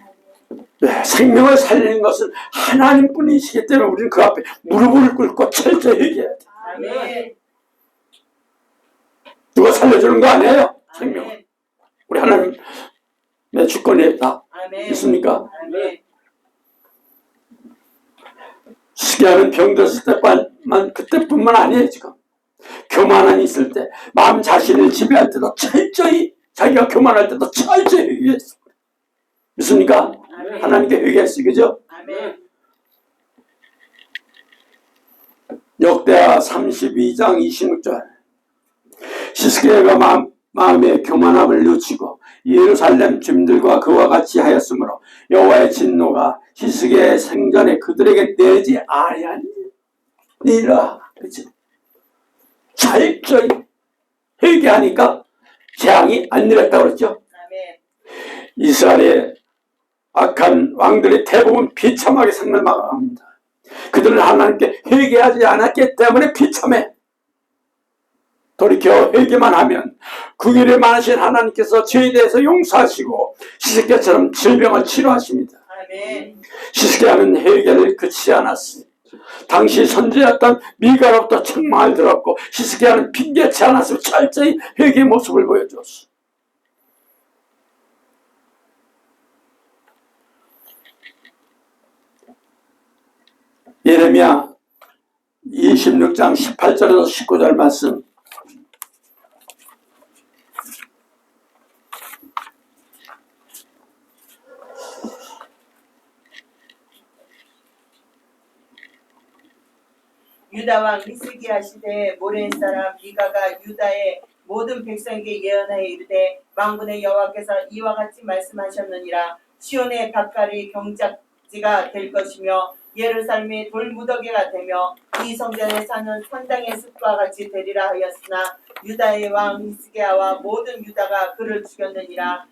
네, 생명을 살리는 것은 하나님뿐이시기 때문에 우리는 그 앞에 무릎을 꿇고 철저히 회개해야 돼. 아멘. 누가 살려주는 거 아니에요? 생명. 아멘. 우리 하나님의 주권이에요. 다. 아멘. 있습니까? 아멘. 히스기야는 병들었을 때만 그때뿐만 아니에요. 지금 교만한 있을 때, 마음 자신을 지배할 때도 철저히, 자기가 교만할 때도 철저히 회개했어. 믿습니까? 아멘. 하나님께 회개했어. 그죠? 아멘. 역대하 32장 26절. 히스기야가 마음의 교만함을 늦추고 예루살렘 주민들과 그와 같이 하였으므로 여호와의 진노가 히스기야의 생전에 그들에게 내지 아니하니라. 그렇죠? 철저히 회개하니까 재앙이 안 내렸다고 그랬죠. 아멘. 이스라엘의 악한 왕들의 대부분 비참하게 생을 마감합니다. 그들은 하나님께 회개하지 않았기 때문에 비참해. 돌이켜 회개만 하면 긍휼이 많으신 하나님께서 죄에 대해서 용서하시고 히스기야처럼 질병을 치료하십니다. 아멘. 히스기야는 회개를 그치지 않았습니다. 당시 선지였던 미가로부터 책망을 들었고 히스기야는 핑계치 않았으면 철저히 회개의 모습을 보여줬어. 예레미야 26장 18절에서 19절 말씀. 유다 왕 히스기야 시대에 모레 사람 미가가 유다의 모든 백성에게 예언하여 이르되 만군의 여호와께서 이와 같이 말씀하셨느니라. 시온의 밭갈이 경작지가 될 것이며 예루살렘이 돌무더기가 되며 이 성전에 사는 산당의 숲과 같이 되리라 하였으나 유다의 왕 히스기야와 모든 유다가 그를 죽였느니라.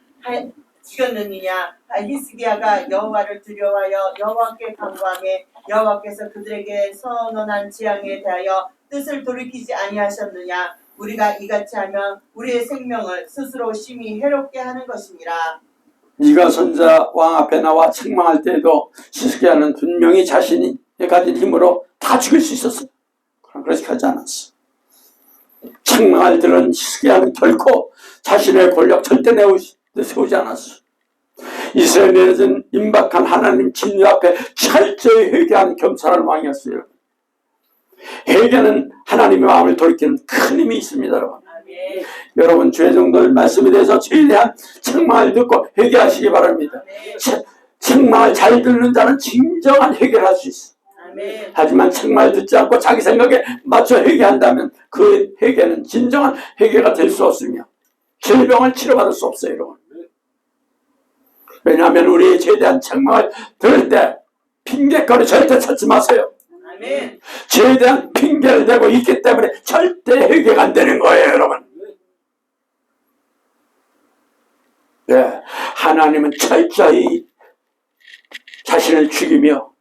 히스기야가 여호와를 두려워하여 여호와께 간구하매 여호와께서 그들에게 선언한 재앙에 대하여 뜻을 돌이키지 아니하셨느냐. 우리가 이같이 하면 우리의 생명을 스스로 심히 해롭게 하는 것이니라. 네가 선자 왕 앞에 나와 책망할 때에도 히스기야는 분명히 자신이 가진 힘으로 다 죽일 수 있었어. 그럼 그렇게 하지 않았어. 책망할 때는 히스기야는 결코 자신의 권력 절대 세우지 않았어. 이스라엘에 내려진 임박한 하나님 진리 앞에 철저히 회개한 겸손한 왕이었어요. 회개는 하나님의 마음을 돌이키는 큰 힘이 있습니다. 여러분. 아멘. 여러분 주의 종들 말씀에 대해서 죄에 대한 책망을 듣고 회개하시기 바랍니다. 책망을 잘 듣는 자는 진정한 회개를 할 수 있어. 아멘. 하지만 책망을 듣지 않고 자기 생각에 맞춰 회개한다면 그 회개는 진정한 회개가 될 수 없으며 질병을 치료받을 수 없어요. 여러분. 왜냐하면 우리의 죄에 대한 책망을 들을 때 핑계거리 절대 찾지 마세요. 아멘. 죄에 대한 핑계를 대고 있기 때문에 절대 회개가 안 되는 거예요. 여러분. 네, 하나님은 철저히 자신을 죽이며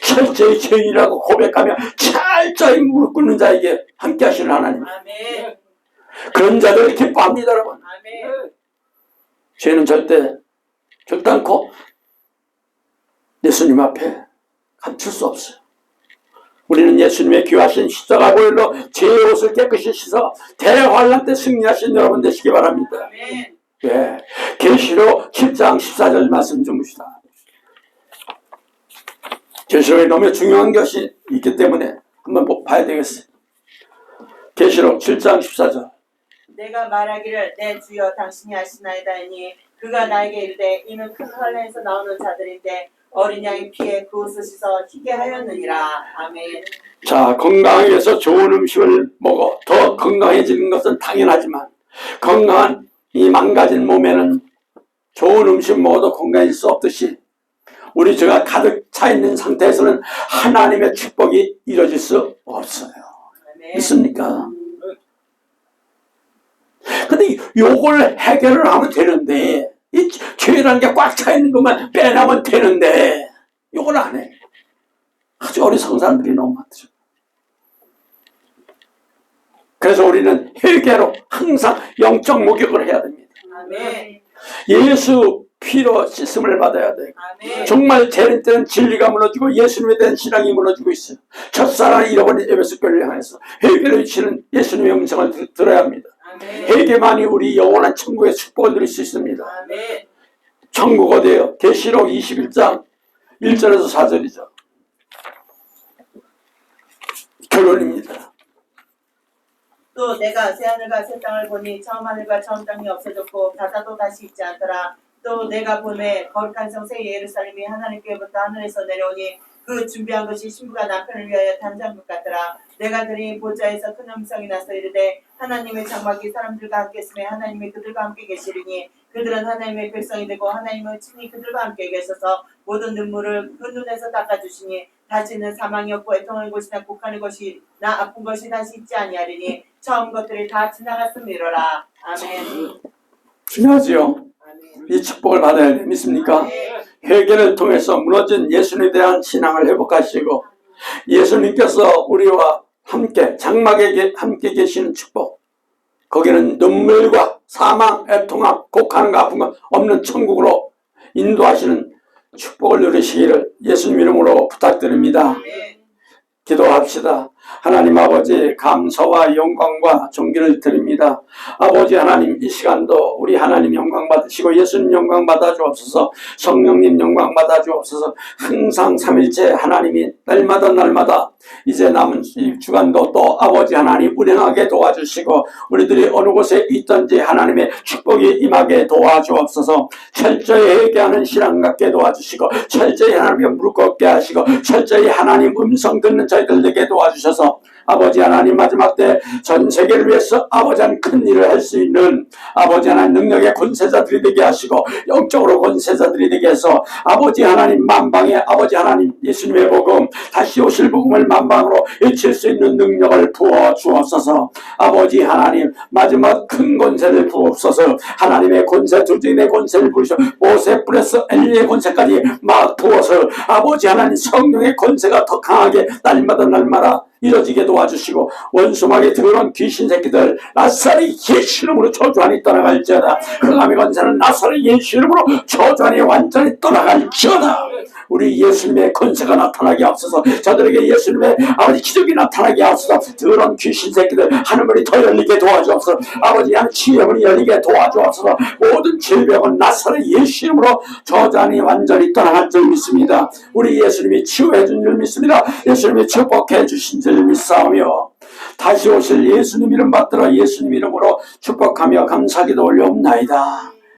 철저히 죄인이라고 고백하며 철저히 무릎 꿇는 자에게 함께 하시는 하나님. 아멘. 그런 자들을 기뻐합니다. 여러분. 아멘. 죄는 절대 결단코 예수님 앞에 감출 수 없어요. 우리는 예수님의 귀하신 십자가 보혈로 죄의 옷을 깨끗이 씻어 대환란 때 승리하신 여러분 되시기 바랍니다. 아멘. 예, 계시록 7장 14절 말씀 좀 봅시다. 계시록에 너무 중요한 것이 있기 때문에 한번 봐야 되겠어요. 계시록 7장 14절. 내가 말하기를 내 주여 당신이 아시나이다 하니 그가 나에게 이르되 이는 큰 환난에서 나오는 자들인데 어린 양의 피에 그 옷을 씻어 희게 하였느니라. 아멘. 자, 건강하기 위해서 좋은 음식을 먹어 더 건강해지는 것은 당연하지만 건강한 이 망가진 몸에는 좋은 음식 먹어도 건강해질 수 없듯이 우리 죄가 가득 차 있는 상태에서는 하나님의 축복이 이루어질 수 없어요. 아멘. 있습니까? 근데 요걸 해결을 하면 되는데 이 죄라는 게 꽉 차 있는 것만 빼내면 되는데 요걸 안 해. 아주 어리석은 사람들이 너무 많죠. 그래서 우리는 회개로 항상 영적 목욕을 해야 됩니다. 아멘. 예수 피로 씻음을 받아야 돼요. 아멘. 정말 죄는 때는 진리가 무너지고 예수님에 대한 신앙이 무너지고 있어요. 첫사랑을 잃어버린 에베소 교회를 향해서 회개를 외치는 예수님의 음성을 들어야 합니다. 아멘. 회개만이 우리 영원한 천국의 축복을 누릴 수 있습니다. 아멘. 천국 어디에요? 계시록 21장 1절에서 4절이죠. 결론입니다. 또 내가 새하늘과 새 땅을 보니 처음 하늘과 처음 땅이 없어졌고 바다도 다시 있지 않더라. 또 내가 보매 거룩한 성 새 예루살렘이 하나님께로부터 하늘에서 내려오니 그 준비한 것이 신부가 남편을 위하여 단장것 같더라. 내가 들으니 보좌에서 큰 음성이 나서 이르되 하나님의 장막이 사람들과 함께 있으며 하나님이 그들과 함께 계시리니 그들은 하나님의 백성이 되고 하나님은 친히 그들과 함께 계셔서 모든 눈물을 그 눈에서 닦아주시니 다시는 사망이 없고 애통하는 것이나 곡하는 것이나 아픈 것이 다시 있지 아니하리니 처음 것들이 다 지나갔음이로라. 아멘. 중요하지요. 아멘. 이 축복을 받아야 돼. 믿습니까? 아멘. 회개를 통해서 무너진 예수님에 대한 신앙을 회복하시고 예수님께서 우리와 함께 장막에 함께 계시는 축복, 거기는 눈물과 사망, 애통함, 곡하는 거 아픈 거 없는 천국으로 인도하시는 축복을 누리시기를 예수님 이름으로 부탁드립니다. 아멘. 기도합시다. 하나님 아버지 감사와 영광과 존귀를 드립니다. 아버지 하나님 이 시간도 우리 하나님 영광 받으시고 예수님 영광 받아 주옵소서. 성령님 영광 받아 주옵소서. 항상 삼일째 하나님이 날마다 이제 남은 이 주간도 또 아버지 하나님 운행하게 도와주시고 우리들이 어느 곳에 있든지 하나님의 축복이 임하게 도와주옵소서. 철저히 회개하는 신앙 갖게 도와주시고 철저히 하나님께 무릎 꿇게 하시고 철저히 하나님 음성 듣는 저희들 되게 도와주셔서 아버지 하나님 마지막 때 전 세계를 위해서 아버지 하나님 큰 일을 할 수 있는 아버지 하나님 능력의 권세자들이 되게 하시고 영적으로 권세자들이 되게 해서 아버지 하나님 만방에 아버지 하나님 예수님의 복음 다시 오실 복음을 만방으로 외칠 수 있는 능력을 부어 주옵소서. 아버지 하나님 마지막 큰 권세를 부옵소서. 하나님의 권세 두중의 권세를 부으셔 모세 플러스 엘리의 권세까지 막 부어서 아버지 하나님 성령의 권세가 더 강하게 날마다 이뤄지게 도와주시고 원수막에 들어온 귀신 새끼들 나사렛 예수 이름으로 저주하니 떠나갈지어다. 흑암의 권세는 나사렛 예수 이름으로 저주하니 완전히 떠나갈지어다. 우리 예수님의 권세가 나타나게 하옵소서. 저들에게 예수님의 아버지 기적이 나타나게 하옵소서. 들어온 귀신 새끼들 하늘문이 더 열리게 도와주옵소서. 아버지 양 치유문이 열리게 도와주옵소서. 모든 질병은 나사렛 예수 이름으로 저주하니 완전히 떠나갈 줄 믿습니다. 우리 예수님이 치유해 준 줄 믿습니다. 예수님이 축복해 주신 줄 믿사오며 다시 오실 예수님 이름 받들어 예수님 이름으로 축복하며 감사기도 올려옵나이다.